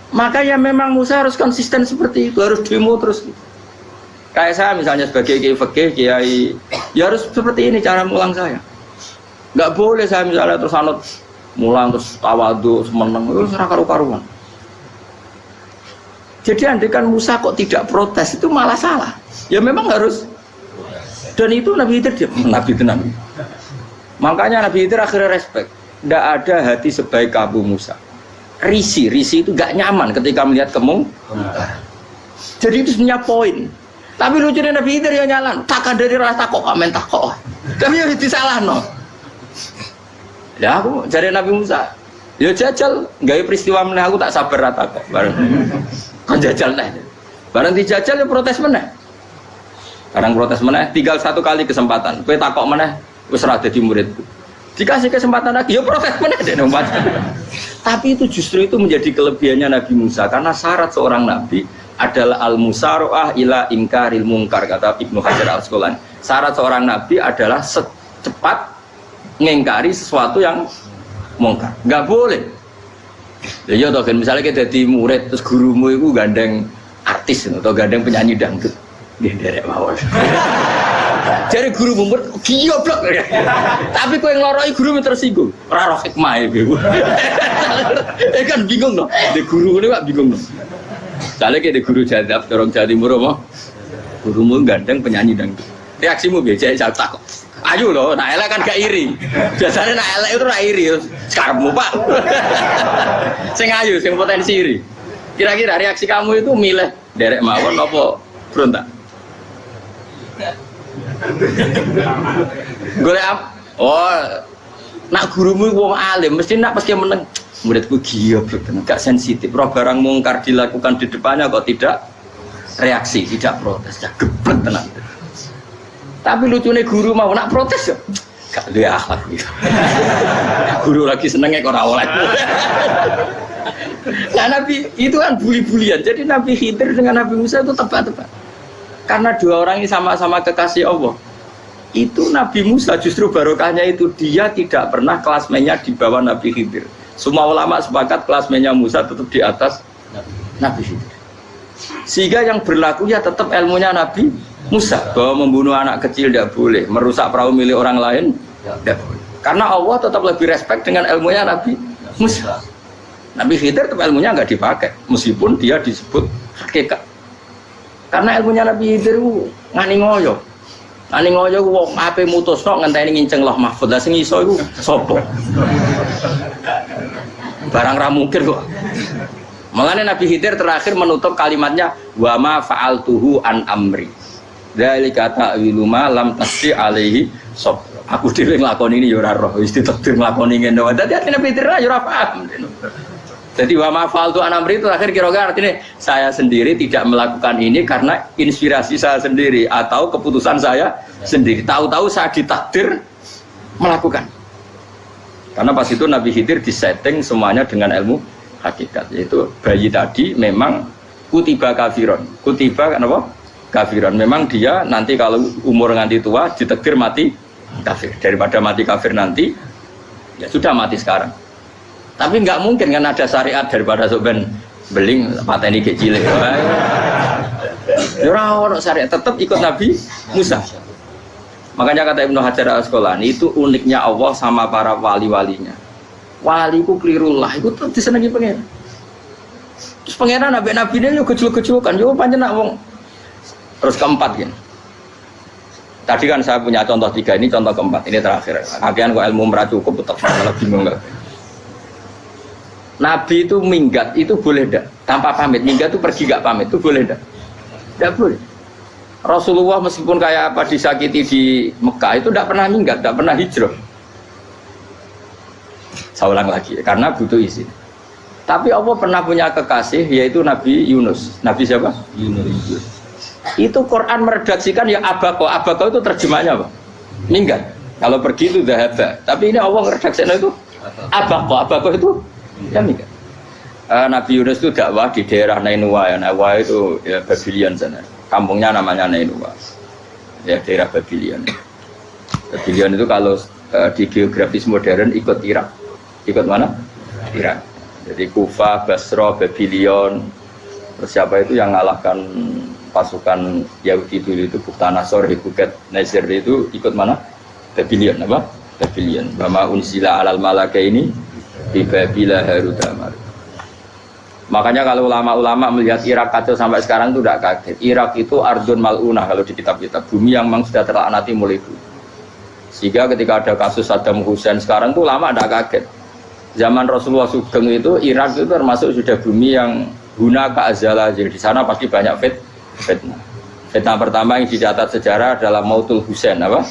A: Maka ya memang Musa harus konsisten seperti itu, harus demo terus. Kayak saya misalnya sebagai kiai fikih, kiai, ya harus seperti ini cara mulang saya. Nggak boleh saya misalnya terus anut mulang terus tawadhu, semeneng, itu serah karu-karuan. Jadi andikan Musa kok tidak protes itu malah salah. Ya memang harus. Dan itu Nabi Khidir, Nabi itu Nabi. Makanya Nabi Khidir akhirnya respect. Tidak ada hati sebaik Abu Musa. Risi itu gak nyaman ketika melihat kemungkaran. Jadi itu sebenarnya poin. Tapi lucunya Nabi Khidir yang nyalan. Takkan dari rasa kok amen takok. Tapi ya disalah no. Ya aku cari Nabi Musa. Ya jajal, gaya peristiwa meneh aku tak sabar rata kok. Bareng kan jajal teh. Bareng dijajal ya protes meneh. Barang protes meneh, tinggal satu kali kesempatan. Kowe takok meneh, wis ora dadi muridku. Dikasih kesempatan lagi, ya protes meneh deh nomor. Tapi itu justru itu menjadi kelebihannya Nabi Musa karena syarat seorang nabi adalah al-musara'ah ila ingkaril mungkar kata Ibnu Hajar Al-Asqalani. Syarat seorang nabi adalah secepat mengingkari sesuatu yang mungkar. Enggak boleh. Ya toh kan misalnya kita jadi murid terus gurumu itu gandeng artis atau gandeng penyanyi dangdut. Nggih derek mawon. Jadi guru murid goblok. Tapi kowe ngloroi guru tersinggung. Ora roh hikmah iku. Kan bingung no. De guru ini kok bingung no. Soalnya kayak de guru jadab dorong Jawa Timur apa? Gurumu gandeng penyanyi dangdut. Reaksimu biasa saya takut. Ayo loh, nak elek kan gak iri. Biasanya nak elek itu nak iri. Sekarangmu pak. Sing ayu, sing potensi iri. Kira-kira reaksi kamu itu milih derek mawon apa berontak? Golek apa? Oh, nak gurumu wong alim, mesti nak pasti meneng. Muridku goblok tenan, gak sensitif. Roh barang mungkar dilakukan di depannya kok tidak reaksi, tidak protes, geblek tenan. Tapi lucunya guru mau nak protes ya, gak ada akhlak gitu. Guru lagi senengnya kok ora oleh. Nah Nabi itu kan bully-bulian. Jadi Nabi Khidir dengan Nabi Musa itu tepat-tepat. Karena dua orang ini sama-sama kekasih Allah. Itu Nabi Musa justru barokahnya itu dia tidak pernah kelasmennya di bawah Nabi Khidir. Semua ulama sepakat kelasmennya Musa tetap di atas Nabi Khidir. Sehingga yang berlaku ya tetap ilmunya Nabi Musa bahwa membunuh anak kecil tidak boleh, merusak perahu milik orang lain tidak boleh. Karena Allah tetap lebih respect dengan ilmunya Nabi Musa. Nabi Khidir tetap ilmunya nggak dipakai, meskipun dia disebut hakikat. Karena ilmunya Nabi Khidir ngani ngoyo, wong ape mutusno ngenteni nginceng loh mahfud. Lah sing iso iku sapa? Barang ra mungkin kok. Makanya Nabi Khidir terakhir menutup kalimatnya wa ma fa'altuhu an amri. Dzalika ta'wilu ma lam tasdi alaihi sob. Aku dhewe nglakoni ini ya ora roh, wis ditakdir nglakoni ngene wae. Dadi Nabi Khidir ya ora paham. Jadi wa ma fa'altu an amri itu akhir kira-kira artinya saya sendiri tidak melakukan ini karena inspirasi saya sendiri atau keputusan saya sendiri. Tahu-tahu saya ditakdir melakukan. Karena pas itu Nabi Khidir disetting semuanya dengan ilmu hakikat, yaitu bayi tadi memang kutiba kafiron. Kutiba apa? Kafiron. Memang dia nanti kalau umur nganti tua ditakdir mati kafir. Daripada mati kafir nanti ya sudah mati sekarang. Tapi nggak mungkin kan ada syariat daripada soben beling pateni kecil. Ya ora syariat, tetap ikut Nabi Musa. Makanya kata Ibnu Hajar Al-Asqalani itu uniknya Allah sama para wali-walinya. Wali ku klirullah, itu disenangi pengen. Terus pengenan nabi-nabi ini yo gejul-gejulkan, yo pancen nak wong. Terus keempat gini. Tadi kan saya punya contoh 3, ini contoh keempat, ini terakhir. Akhirnya kok ilmu merah cukup, tetap malah bingung enggak. Nabi itu minggat, itu boleh enggak? Tanpa pamit, minggat itu pergi enggak pamit, itu boleh enggak? Enggak boleh. Rasulullah meskipun kayak apa disakiti di Mekah itu enggak pernah minggat, enggak pernah hijrah. Saya ulang lagi, karena butuh izin. Tapi Allah pernah punya kekasih, yaitu Nabi Yunus. Nabi siapa? Yunus. Itu Quran meredaksikan ya abako. Abako itu terjemahnya apa? Minggat. Kalau pergi itu dahaba. Tapi ini Allah meredaksikan itu abako. Abako itu ya minggat. Nabi Yunus itu dakwah di daerah Nainua. Ya, Nainua itu ya Babylon sana. Kampungnya namanya Nainua. Ya daerah Babylon. Babylon itu kalau di geografis modern ikut Irak. Ikut mana? Irak. Jadi Kufah, Basra, Babylon. Terus siapa itu yang ngalahkan pasukan Yahudi dulu itu Buktanasor, Hebuket, Nazir itu ikut mana? Babylon apa? Babylon. Bama unzila alal malaka ini di Babila Harudamar. Makanya kalau ulama-ulama melihat Irak kacau sampai sekarang itu tidak kaget. Irak itu ardun mal'unah kalau di kitab-kitab, bumi yang memang sudah terlaknati mulai dulu. Sehingga ketika ada kasus Saddam Hussein sekarang itu ulama tidak kaget. Zaman Rasulullah Sugeng itu Irak itu termasuk sudah bumi yang guna keazalah. Jadi di sana pasti banyak fitnah. Fitnah pertama yang dicatat sejarah adalah Mautul Hussein apa?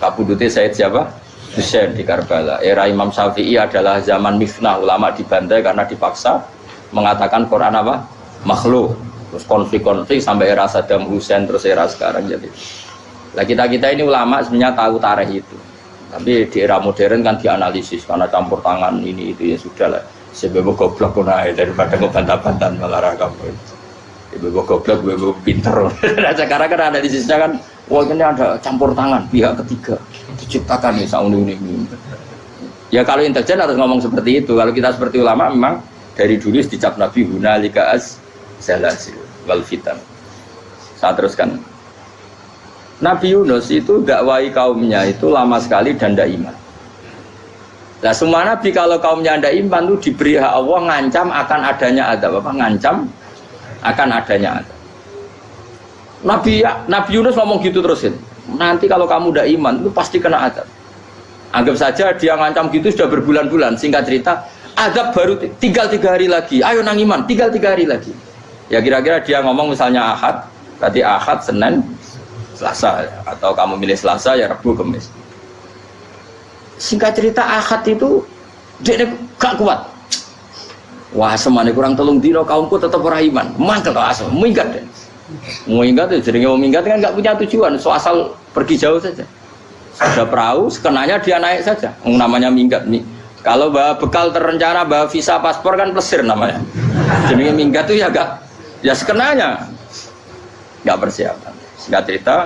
A: Kabudutnya Said siapa? Hussein di Karbala. Era Imam Syafi'i adalah zaman mifnah, ulama dibantai karena dipaksa mengatakan Quran apa? Makhluk. Terus konflik-konflik sampai era Saddam Hussein terus era sekarang jadi. Lah kita ini ulama sebenarnya tahu tarikh itu. Tapi di era modern kan dianalisis karena campur tangan ini itu ya sudah lah. Sebab goblok pun daripada ngebantah-bantahan malah rakam. Ibu goblok, ibu pinter. Sekarang kan analisisnya kan, wah ini ada campur tangan pihak ketiga diciptakan nih sauni ini. Ya kalau intelijen harus ngomong seperti itu. Kalau kita seperti ulama memang dari dulu dicap Nabi hunalika az-zalazil wal fitan. Saya teruskan. Nabi Yunus itu dakwai kaumnya itu lama sekali dan tidak iman. Nah semua nabi kalau kaumnya tidak iman itu diberi hak Allah ngancam akan adanya azab apa? Ngancam akan adanya azab. Nabi Yunus ngomong gitu terusin. Nanti kalau kamu tidak iman itu pasti kena azab. Anggap saja dia ngancam gitu sudah berbulan-bulan. Singkat cerita, azab baru tinggal 3 hari lagi. Ayo nang iman, tinggal 3 hari lagi. Ya kira-kira dia ngomong misalnya Ahad, berarti Ahad, Senin, Selasa, atau kamu milih Selasa ya Rabu, Kamis. Singkat cerita Ahad itu dia gak kuat. Wah semane kurang telung dino kaumku tetap orang iman. Mangkel asal, minggat deh. Minggat itu jadi minggat kan gak punya tujuan, so asal pergi jauh saja. Ada perahu, sekenanya dia naik saja. Namanya minggat nih. Kalau bawa bekal terencana, bawa visa paspor kan plesir namanya. Jadi minggat itu ya gak, ya sekenanya gak persiapan. Singkat cerita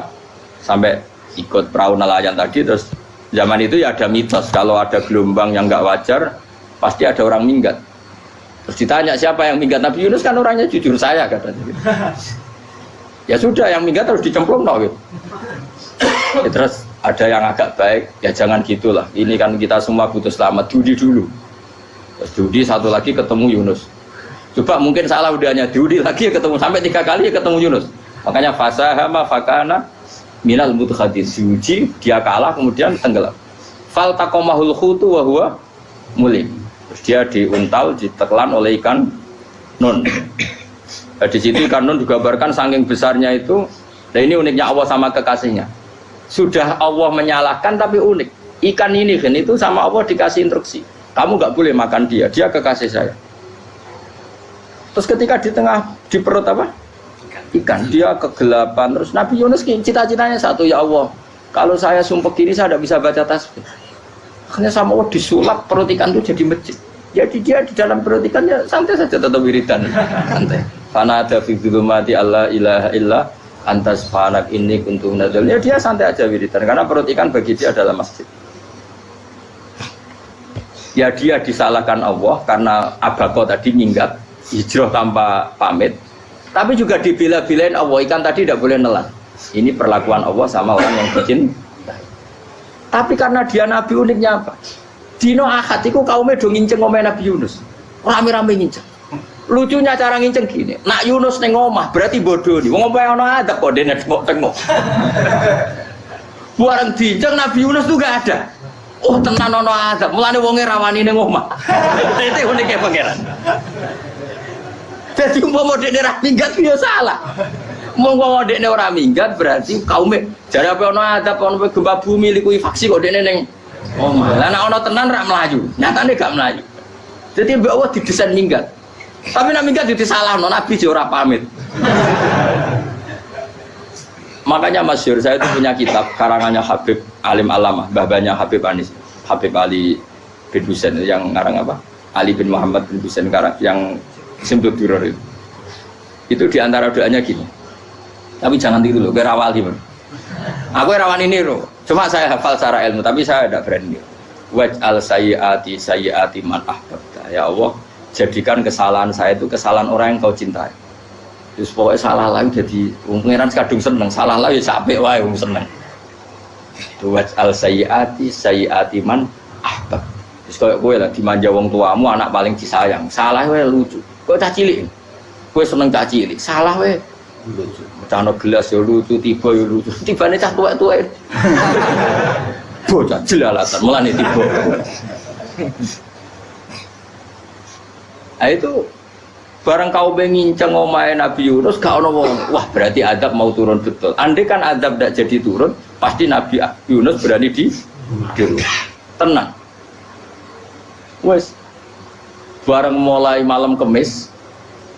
A: sampai ikut perahu nelayan tadi, terus zaman itu ya ada mitos kalau ada gelombang yang nggak wajar pasti ada orang minggat. Terus ditanya siapa yang minggat, Nabi Yunus kan orangnya jujur saya katanya. Ya sudah yang minggat harus dicemplung gitu. Ya, terus ada yang agak baik ya jangan gitulah. Ini kan kita semua butuh selamat, judi dulu. Terus judi satu lagi ketemu Yunus. Coba mungkin salah udahnya judi lagi ketemu sampai 3 kali ketemu Yunus. Makanya fasahama fakana minal mudkhadis, uji dia kalah kemudian tenggelam. Fal taqamahul khutu wa huwa mulim. Terus dia diuntal, ditelan oleh ikan nun. Di situ ikan nun digambarkan saking besarnya itu. Dan ini uniknya Allah sama kekasihnya. Sudah Allah menyalahkan tapi unik. Ikan ini kan itu sama Allah dikasih instruksi. Kamu nggak boleh makan dia kekasih saya. Terus ketika di tengah di perut apa? Ikan dia kegelapan. Terus Nabi Yunus cita-citanya satu, ya Allah kalau saya sumpah kiri saya tidak bisa baca tasbih. Akhirnya sama Allah disulap perut ikan itu jadi masjid. Jadi dia di dalam perut ikannya santai saja tetap wiridan santai. Fana ada fi dzulumati alla ilaha illa antas fanak ini kuntu nadal. Ya dia santai aja wiridan karena perut ikan bagi dia adalah masjid. Ya dia disalahkan Allah karena abako tadi minggat hijrah tanpa pamit. Tapi juga dibela-belain Allah, ikan tadi tidak boleh nelan. Ini perlakuan Allah sama orang yang bikin. Tapi karena dia Nabi uniknya apa? Dino Ahad itu kaumnya do nginceng omeh Nabi Yunus. Rame-rame nginceng. Lucunya cara nginceng gini. Nak Yunus neng omah berarti bodoh nih. Wong omeh ana adab kok dene tengok. Bareng dinceng Nabi Yunus tuh gak ada. Oh tenan ana adab. Mulane wonge rawani neng omah. Itu uniknya pangeran. Jadi umpama dekne ora minggat ya salah. Umpama dekne ora minggat berarti kaume jare apa ana adab ana gempa bumi liku faksi kok dekne ning omah. Lah nek ana tenan ra mlayu, nyatane gak mlayu. Jadi mbak Allah didesain minggat. Tapi nek minggat disalahno Nabi yo ora pamit. Makanya masyhur saya itu punya kitab karangannya Habib Alim Alamah, mbah-mbahnya Habib Anis, Habib Ali bin Husain yang ngarang apa? Ali bin Muhammad bin Husain karang yang Simtul Duror itu diantara doanya gini. Tapi jangan tiru loh, kerawal gimana? Aku rawan ini loh. Cuma saya hafal secara ilmu, tapi saya tidak berani. Waj'al sayyiati man ahbabta. Ya Allah, jadikan kesalahan saya itu kesalahan orang yang kau cintai. Terus pokoknya salah lagi jadi pangeran kadung seneng, salah lagi sampai wae wong seneng. Tuwat al sayyiati man ahbab. Terus koyo kowe lah dimanja wong tuamu anak paling disayang. Salah wae lucu. Kok cah cilik. Kowe seneng cah cilik. Salah wae lucu. Mecano gelas ya lucu, tiba ya lucu. Tibane cah tuwek-tuwek. Bocah jelalatan melane tiba. Itu barang kau nginceng omahe Nabi Yunus gak ono wong. Wah, berarti adab mau turun betul. Andai kan adab tidak jadi turun, pasti Nabi Yunus berani di tenang. Wes barang mulai malam Kemis,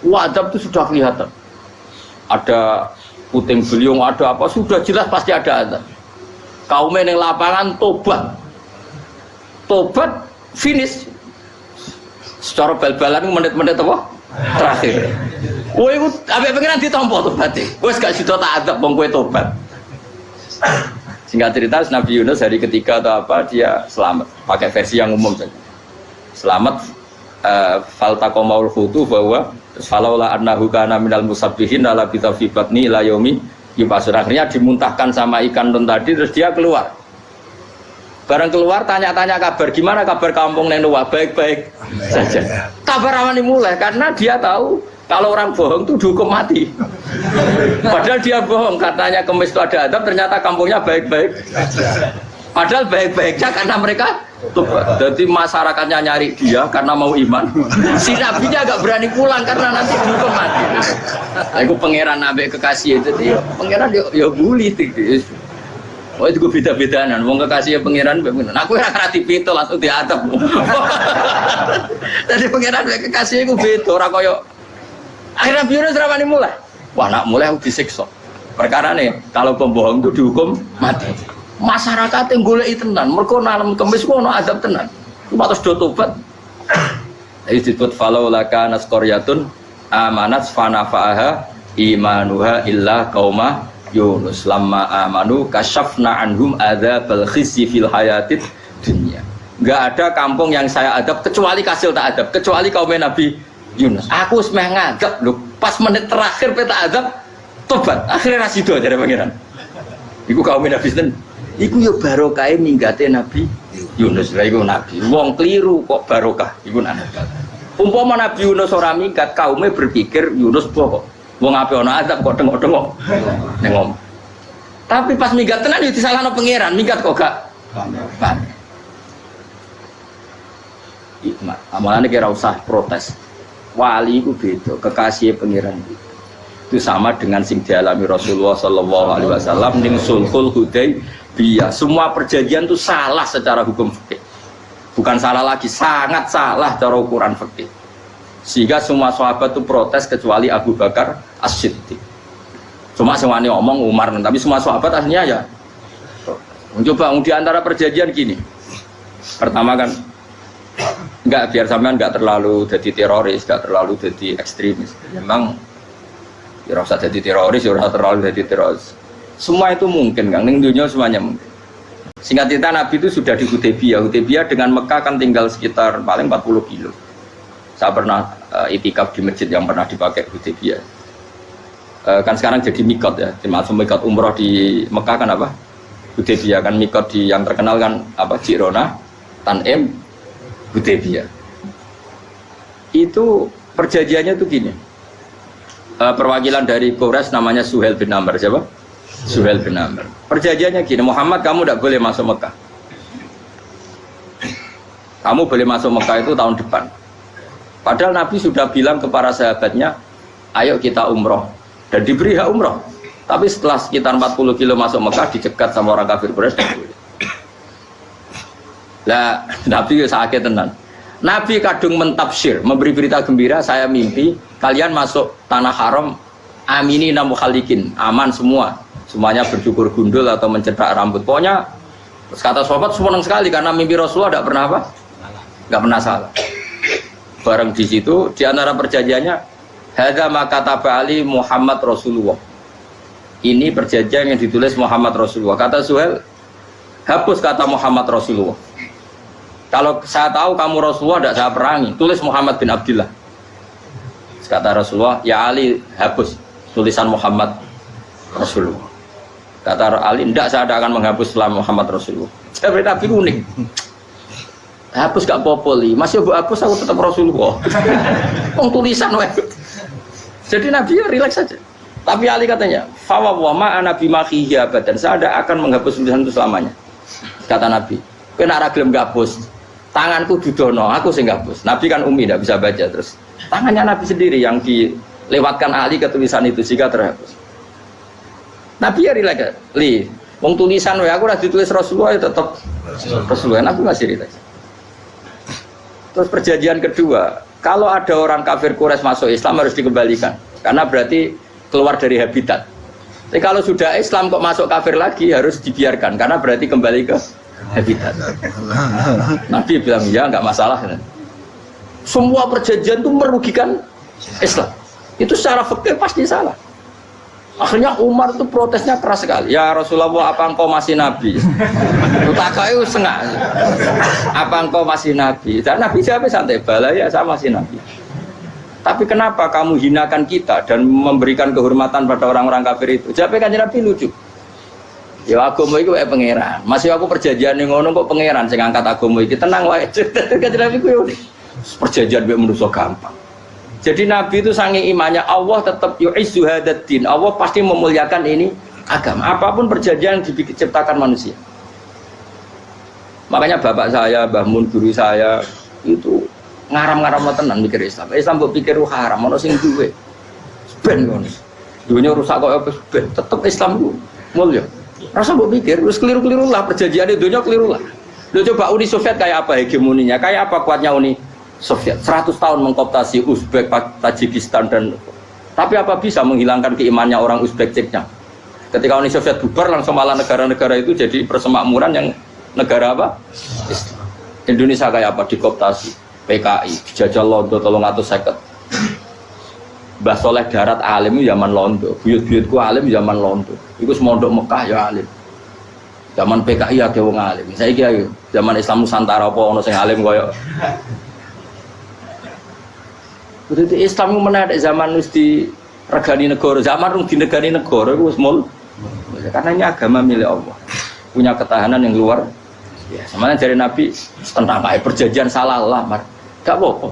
A: adab itu sudah kelihatan. Ada puting beliung, ada apa sudah jelas pasti ada adab. Kaum yang lapangan tobat finish. Secara bal-balan menit-menit apa? Terakhir. Kowe iku ambek pengiran ditampa tobaté. Wis gak sida tak adab wong kowe tobat. Singkat cerita Nabi Yunus hari ketiga atau apa dia selamat. Pakai versi yang umum saja. Selamat faltaqamaul hutu bahwa falaula annahu kana minal musabbihin la bi batni ila yaumi yub'atsun. Akhirnya dimuntahkan sama ikan don tadi terus dia keluar. Barang keluar tanya-tanya kabar, gimana kabar kampung Nenuwa? Baik-baik saja. Kabar awalnya mulai karena dia tahu kalau orang bohong itu dihukum mati. Padahal dia bohong, katanya Kemis itu ada adab, ternyata kampungnya baik-baik. Padahal baik-baiknya karena mereka jadi masyarakatnya nyari dia karena mau iman. Si nabinya agak berani pulang karena nanti dihukum mati. Aku pangeran nabi kekasih jadi pangeran ya bully tinggi. Oh itu gue beda-bedaan, wong kekasih pangeran, aku ora krati pito langsung diatep. Tadi pangeran kekasih gue beda, ora koyo. Akhirnya Yunus rapane mulai. Wah nak mulai aku disiksa. Perkara nih, kalau pembohong itu dihukum mati. Masyarakat yang goleki tenan, mergo nalem Kemis ku ono adab tenan. Cuma terus do tobat. Jadi disebut falaula kana qaryatun amanat fanafa'aha imanuha illa qauma Yunus lamma amanu kasyafna anhum adzabal khizyi fil hayatid dunya. Enggak ada kampung yang saya adab kecuali kasil tak adab, kecuali kaum Nabi Yunus. Aku semeh ngadab lho, pas menit terakhir peta adab tobat. Akhirnya rasido dari pangeran. Iku kaum Nabi sinten? Iku yo barokah minggate Nabi Yunus. Lah iku nabi. Wong kliru kok barokah. Iku nabi. Umpama Nabi Yunus ora minggat, kaume berpikir Yunus bohong. Wong ape ana adab kok tengok-tengok ning omah. Tapi pas minggat tenan yo disalahno pangeran, minggat kok gak. Hikmah. Amalane kira usah protes. Wali iku beda, kekasih pangeran itu sama dengan sing dialami Rasulullah sallallahu alaihi wasallam ning Sulhul Hudaybiyah. Semua perjanjian itu salah secara hukum fikih. Bukan salah lagi, sangat salah cara ukuran fikih. Sehingga semua sahabat itu protes kecuali Abu Bakar As-Siddiq. Cuma semuanya omong Umar, tapi semua sahabat akhirnya ya mencoba di antara perjanjian gini. Pertama kan enggak, biar sampean enggak terlalu jadi teroris, enggak terlalu jadi ekstremis. Memang ya rasa jadi teroris, ya rasa terlalu jadi teroris. Semua itu mungkin kan, ning dunia semuanya mungkin. Singkat cerita Nabi itu sudah di Hudaybiyah. Hudaybiyah dengan Mekah kan tinggal sekitar paling 40 kilo. Saya pernah itikaf di masjid yang pernah dipakai Hudaybiyah. Kan sekarang jadi mikot ya, termasuk mikot umroh di Mekah kan apa? Hudaybiyah kan mikot di yang terkenal kan apa? Jirona, Tanim, Hudaybiyah. Itu perjanjiannya tuh gini. Perwakilan dari Quraisy namanya Suhail bin Amr, siapa? Suhail bin Amr. Perjanjiannya gini, Muhammad kamu tidak boleh masuk Mekah. Kamu boleh masuk Mekah itu tahun depan. Padahal Nabi sudah bilang ke para sahabatnya, ayo kita umroh. Dan diberi hak umroh. Tapi setelah sekitar 40 kilo masuk Mekah, dicegat sama orang kafir Quraisy. Lah, Nabi sakit tenan. Nabi kadung mentafsir, memberi berita gembira, saya mimpi kalian masuk tanah haram, amini namu khalikin, aman semua. Semuanya bercukur gundul atau mencetak rambut. Pokoknya, kata sahabat senang sekali karena mimpi Rasulullah tidak pernah apa? Tidak pernah salah. Bareng di situ, di antara perjanjiannya, hadza ma kataba ali Muhammad Rasulullah. Ini perjanjian yang ditulis Muhammad Rasulullah. Kata Suhail, hapus kata Muhammad Rasulullah. Kalau saya tahu kamu Rasulullah tidak saya perangi, tulis Muhammad bin Abdullah. Kata Rasulullah, ya Ali hapus. tulisan Muhammad Rasulullah. Kata Ali, tidak saya tidak akan menghapus setelah Muhammad Rasulullah. Jadi Nabi unik. Hapus gak popoli, masih aku hapus aku tetap Rasulullah. Tulisan wae. Jadi Nabi ya rileks saja. Tapi Ali katanya, fawwah ma ana bimakhihi abadan. Saya tidak akan menghapus tulisan itu selamanya. Kata Nabi, kowe nek ora gelem hapus, tanganku dudono, aku sing hapus. Nabi kan umi tidak bisa baca terus. Tangannya Nabi sendiri yang dilewatkan Ali ke tulisan itu sehingga terhapus. Nabi ya rileks. Wong tulisan wae aku ora ditulis Rasulullah ya tetap Rasulullah. Nabi masih rileks. Terus perjanjian kedua, kalau ada orang kafir Quraisy masuk Islam harus dikembalikan karena berarti keluar dari habitat. Tapi kalau sudah Islam kok masuk kafir lagi harus dibiarkan karena berarti kembali ke habitat. Nabi bilang ya nggak masalah. Semua perjanjian itu merugikan Islam. Itu secara fikih pasti salah. Akhirnya Umar itu protesnya keras sekali. Ya Rasulullah, apa engkau masih Nabi? Takoi sengak. Apa engkau masih Nabi? Dan Nabi jawab santai, bala ya saya masih Nabi. Tapi kenapa kamu hinakan kita dan memberikan kehormatan pada orang-orang kafir itu? Jawabnya kan Nabi lucu. Ya agama itu pangeran. Masih aku perjanjian yang ngono kok pangeran sing angkat agama iki tenang wae. Kan Nabi ku perjanjian mbek manusa gampang. Jadi Nabi itu saking imannya Allah tetap yu'izzu hadaddin. Allah pasti memuliakan ini agama. Apapun perjanjian yang diciptakan manusia. Makanya bapak saya, Mbah Mun guru saya itu ngaram-ngaram tenan mikir Islam. Islam mbok pikir haram, ono sing duwe. Ben ngono. Dunya rusak kok ben, tetep Islam ku mulya. Rasa mbok pikir wis keliru-keliru lah perjanjiane dunya keliru lah. Lho coba Uni Soviet kayak apa hegemoninya? Kayak apa kuatnya Uni Soviet? 100 tahun mengkooptasi Uzbek, Tajikistan dan tapi apa bisa menghilangkan keimannya orang Uzbek Ceknya? Ketika Uni Soviet bubar langsung malah negara-negara itu jadi persemakmuran yang negara apa? Indonesia kayak apa? Dikooptasi PKI, dijajah Londo 350. Mbah Soleh Darat alim zaman Londo, buyut-buyutku alim zaman Londo. Iku semondok Mekah ya alim. Zaman PKI ada wong alim. Saiki ayo zaman Islam Nusantara apa ono sing alim koyo. Jadi Islam itu menarik zaman wis di regani negara, zaman rung dinegani negara itu wis mul. Karena ini agama milik Allah. Punya ketahanan yang luar biasa. Sebenarnya dari Nabi tentang perjanjian salah lah, Mar. Gak apa-apa.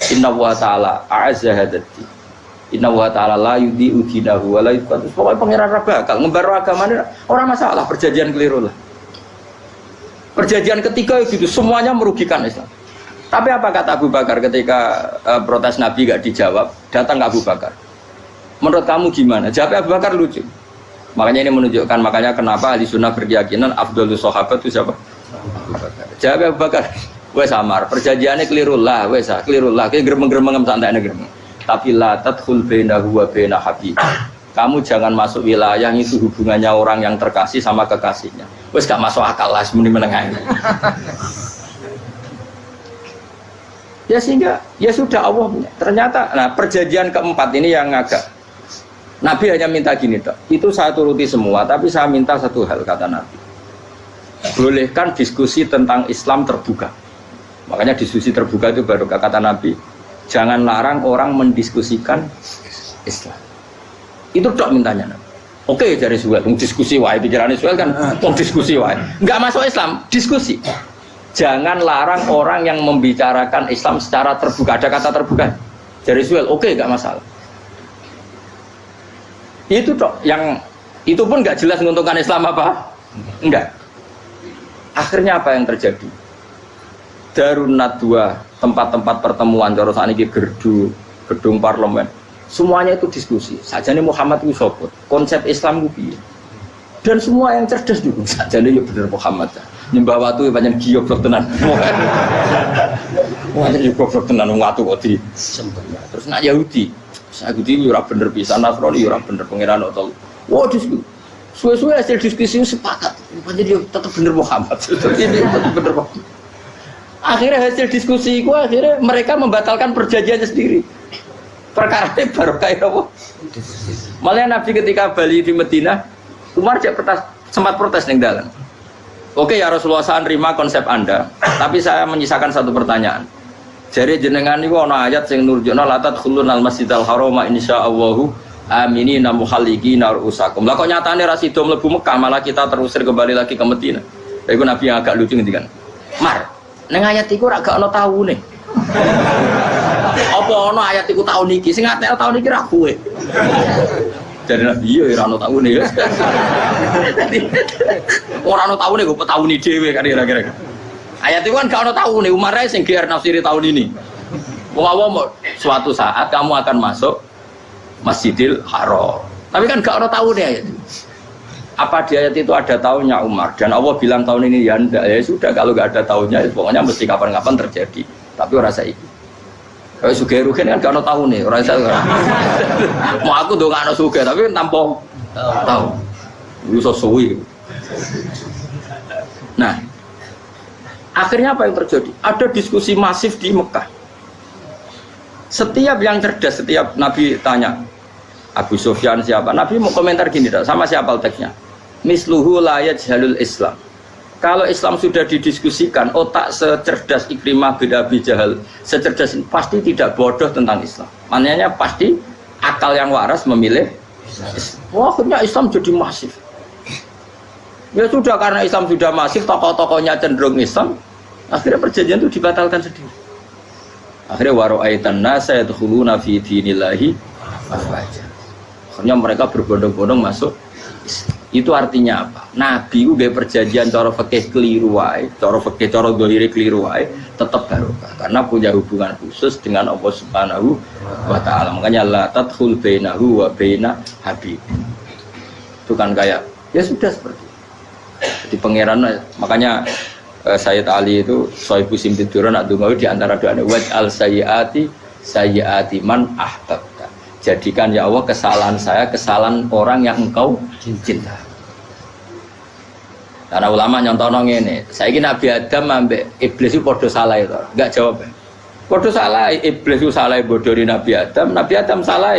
A: Inna wa ta'ala a'azza hadati. Inna wa ta'ala la yudhi'u dinahu wa la yudhi'u. Pokoknya pangeran bakal ngembaru agamanya orang masalah perjanjian keliru lah. Perjanjian ketiga itu semuanya merugikan Islam. Tapi apa kata Abu Bakar ketika protes Nabi gak dijawab, datang ke Abu Bakar. Menurut kamu gimana? Jawab Abu Bakar lucu. Makanya ini menunjukkan makanya kenapa ahli sunnah berkeyakinan afdhalus sahabat itu siapa? Abu Bakar. Jawab Abu Bakar. Wes samar, perjanjiannya keliru lah, wes keliru lah. Kayak gremeng-gremeng santai gremeng. Tapi la tadkhul bainahu wa baina habib. Kamu jangan masuk wilayah itu hubungannya orang yang terkasih sama kekasihnya. Wes gak masuk akal lah semuanya menengah. Ya sehingga ya sudah Allah punya. Ternyata nah perjanjian keempat ini yang agak Nabi hanya minta gini toh. Itu saya turuti semua, tapi saya minta satu hal kata Nabi. Bolehkan diskusi tentang Islam terbuka. Makanya diskusi terbuka itu baru kata Nabi. Jangan larang orang mendiskusikan Islam. Itu dok mintanya Nabi. Oke dari Suhail, diskusi wae pikirannya Suhail kan, diskusi wae. Enggak masuk Islam, diskusi. Jangan larang orang yang membicarakan Islam secara terbuka. Ada kata terbuka. Dari Suhail, oke enggak masalah. Itu dok yang itu pun enggak jelas menguntungkan Islam apa? Enggak. Akhirnya apa yang terjadi? Darun Nadwa, tempat-tempat pertemuan cara sakniki gedung parlemen. Semuanya itu diskusi. Sajane Muhammad itu sopot. Konsep Islam itu piye? Dan semua yang cerdas dulu. Sajane ya bener Muhammad. Nyembah watu pancen giyoblok tenan. Wah, jadi goblok tenan wong watu kok di sembah. Terus nak Yahudi. Yahudi ora bener pisan, Nasrani ora bener pangeran atau. Wah, diskusi. Suwe-suwe hasil diskusi sepakat. Pancen dia tetap bener Muhammad. Ini tetap bener Muhammad. Akhirnya hasil diskusi itu akhirnya mereka membatalkan perjanjiannya sendiri. Perkara ini baru kayak apa? Malah Nabi ketika Bali di Madinah, Umar sempat protes ning dalam. Oke ya Rasulullah, saya nerima konsep Anda, tapi saya menyisakan satu pertanyaan. Jadi jenengan niku ana ayat sing nurjukna la tadkhulunal masjidal harama insyaallahu aminina muhalliqina ru'usakum. Lah kok nyatane ra sida mlebu Mekah malah kita terusir kembali lagi ke Madinah. Lha iku Nabi yang agak lucu ngendikan. Mar, ning ayat iku ra gak ana taune. Apa ana ayat iku taun iki sing ngatel taun iki ra kowe. Dari Nabi ya ora ana taune ya. Ora ana taune kok taune dhewe kan kira-kira. Ayat itu kan gak ana taune, Umar ae sing gear nafsiri tahun ini. Wong suatu saat kamu akan masuk Masjidil Haram. Tapi kan gak ada tahunnya ayat itu. Apa di ayat itu ada tahunnya Umar? Dan Allah bilang tahun ini ya enggak, ya sudah kalau gak ada tahunnya ya pokoknya mesti kapan-kapan terjadi. Tapi orang saiki. Kalau sugih rugen kan gak ada tahunnya, orang saya. Mau aku tuh gak ada sugih tapi tanpa tahu. Itu sesuai. Nah, akhirnya apa yang terjadi? Ada diskusi masif di Mekah. Setiap yang cerdas, setiap Nabi tanya Abu Sufyan siapa? Nabi mau komentar gini, sama siapa teksnya? Misluhu la yajhalul Islam. Kalau Islam sudah didiskusikan, otak secerdas Ikrimah bin Abi Jahal, secerdas ini pasti tidak bodoh tentang Islam. Maknanya pasti akal yang waras memilih Islam. Wah, akhirnya Islam jadi masif. Ya sudah, karena Islam sudah masif, tokoh-tokohnya cenderung Islam, akhirnya perjanjian itu dibatalkan sendiri. Akhirnya waro'aitan nasa yadkhuluna fi dinillahi afwaja. Akhirnya mereka berbondong-bondong masuk Islam. Itu artinya apa? Nabi udah perjanjian cara fikih keliru wae, cara fikih cara dzahire keliru wae, tetap barokah karena punya hubungan khusus dengan Allah Subhanahu wa taala. Makanya la tadkhul bainahu wa baina habib. Itu kan kayak ya sudah seperti itu. Jadi pangeran makanya Sayyid Ali itu Sohibu Simtiduran Adungawi di antara doanya waj'al sayyiati man ahbabta. Jadikan ya Allah kesalahan saya kesalahan orang yang engkau cinta. Karena ulama nyontono ngene, saiki Nabi Adam ambek iblis itu padha salah itu. Enggak jawab. Padha salah, iblis itu salah bodori Nabi Adam salah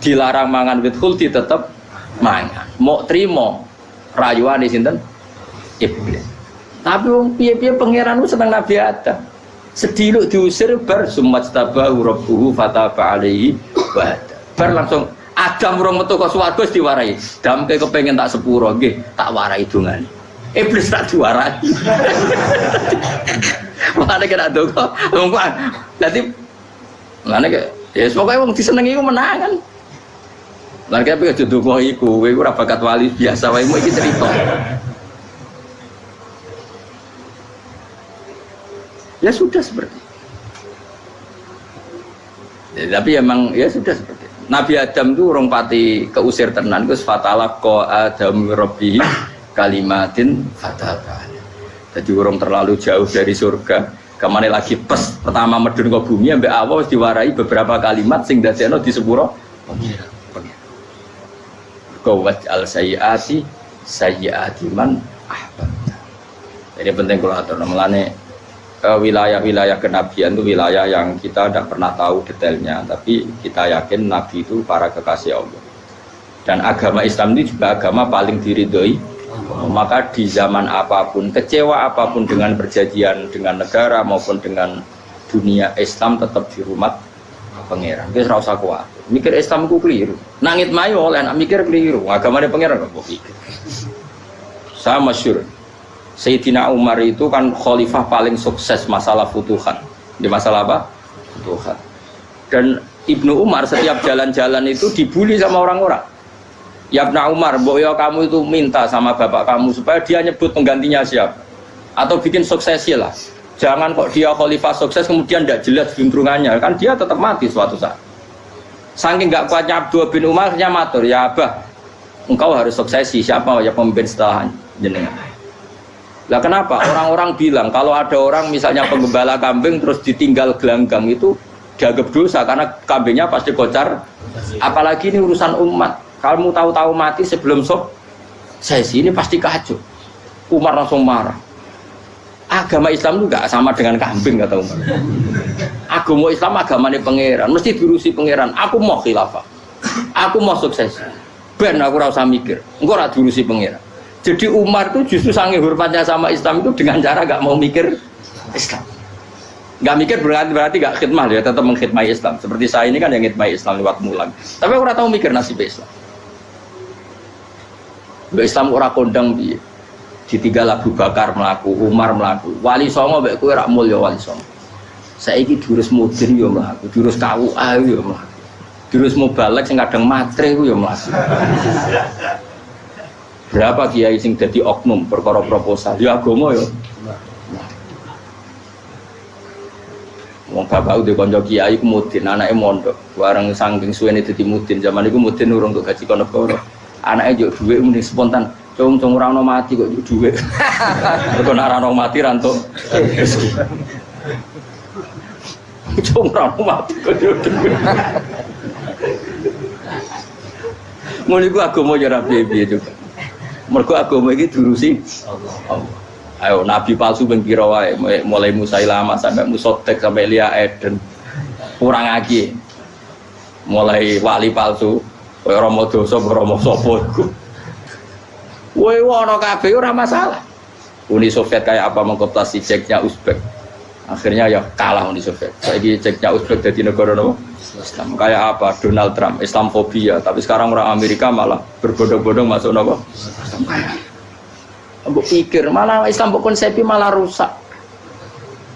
A: dilarang mangan wit khuldi tetep mangan. Mau trimo rayuane sinten? Iblis. Tapi wong piye-piye pangeran ku seneng Nabi Adam. Sediluk diusir bar sumat tabahu rabbuhu fataba alaihi wa bar langsung Adam urung metu ka swarga wis diwarai. Damke kepengin tak sepuro nggih, tak warai dongane. Iblis tak diwarai. Mane kena donga. Wong kuwi dadi mane ya pokoke wong disenengi ku menangan. Lan kaya aja donga iku, kowe ora bakat wali biasa wae iki cerita. Ya sudah seperti itu. Ya, tapi emang ya sudah seperti itu. Nabi Adam itu orang pati keusir tenan ku fatalaqa Adam rabbihi kalimatin fataba. Jadi orang terlalu jauh dari surga. Kemana lagi pes pertama medun ke bumi ambek Allah diwarai beberapa kalimat sing dadekno di sepuro pengira. Qawat al sayyiati man ahbabta. Jadi penting kalau atur namanya wilayah-wilayah kenabian itu wilayah yang kita tidak pernah tahu detailnya, tapi kita yakin Nabi itu para kekasih Allah. Dan agama Islam ini juga agama paling diridhoi. Maka di zaman apapun, kecewa apapun dengan perjanjian dengan negara maupun dengan dunia, Islam tetap dihormat pangeran. Kita ora usah kuat. Mikir Islam ku keliru. Nangit mayo oleh nak mikir keliru. Agamane pangeran kok pikir. Saya masyhur. Sayyidina Umar itu kan khalifah paling sukses masalah futuhan. Di masalah apa? Futuhan. Dan Ibnu Umar setiap jalan-jalan itu dibully sama orang-orang. Ya Ibnu Umar, mbok ya kamu itu minta sama bapak kamu supaya dia nyebut penggantinya siapa. Atau bikin suksesi lah. Jangan kok dia khalifah sukses kemudian tidak jelas juntrungannya. Kan dia tetap mati suatu saat. Saking gak kuatnya Abdul bin Umar akhirnya matur, ya Abah, engkau harus suksesi. Siapa ya pemimpin setelah jenengan? Lah kenapa? Orang-orang bilang kalau ada orang misalnya penggembala kambing terus ditinggal gelanggang itu dianggap dosa karena kambingnya pasti kocar. Apalagi ini urusan umat. Kamu tahu-tahu mati sebelum sesi ini pasti kacau. Umar langsung marah. Agama Islam itu enggak sama dengan kambing kata Umar. Agama Islam agamanya pangeran, mesti diurusi pangeran. Aku mau khilafah. Aku mau sukses. Ben aku ora usah mikir. Engko ora diurusi pangeran. Jadi Umar itu justru sangat hormatnya sama Islam itu dengan cara gak mau mikir Islam. Nggak mikir berarti nggak khidmah dia tetap mengkhidmati Islam. Seperti saya ini kan yang khidmati Islam lewat mulang. Tapi orang tahu mikir nasib Islam. Islam orang kondang dia. Ditinggal Abu Bakar melaku, Umar melaku. Wali Songo mbek kowe rak mulya Wali Songo. Saiki jurus mudin yo mlaku, jurus KUA yo mlaku. Jurus mubalek sing kadang matre ku yo mlaku. Berapa kiai sing dadi oknum perkara proposal ya agama yo. Wong bapak udah konco kiai ku mudin, anake mondok. Bareng saking suwene dadi mudin, zaman iku mudin urung untuk gaji kono negara. Anake njuk dhuwit mending spontan. Cung ora ono mati kok njuk dhuwit. Mergo nek ora ono mati ra entuk. Cung ora ono mati kok njuk dhuwit. Ngono iku agama ya ra piye-piye juga. Mergo agama iki diurusi Allah. Ayo nabi palsu ben pira wae mulai Musailamah sampai Musotek sampai Lia Eden kurang lagi mulai wali palsu kaya Rama dosa Rama sapa iku kowe ono kabeh ora masalah. Uni Soviet kayak apa mengkooptasi ceknya Uzbek akhirnya ya kalah Uni Soviet. Saiki ceknya Uzbek jadi negara apa? Islam. Kayak apa Donald Trump Islamfobia tapi sekarang orang Amerika malah berbondong-bondong masuk apa? Islam kaya. Mbok pikir malah Islam mbok konsepi malah rusak.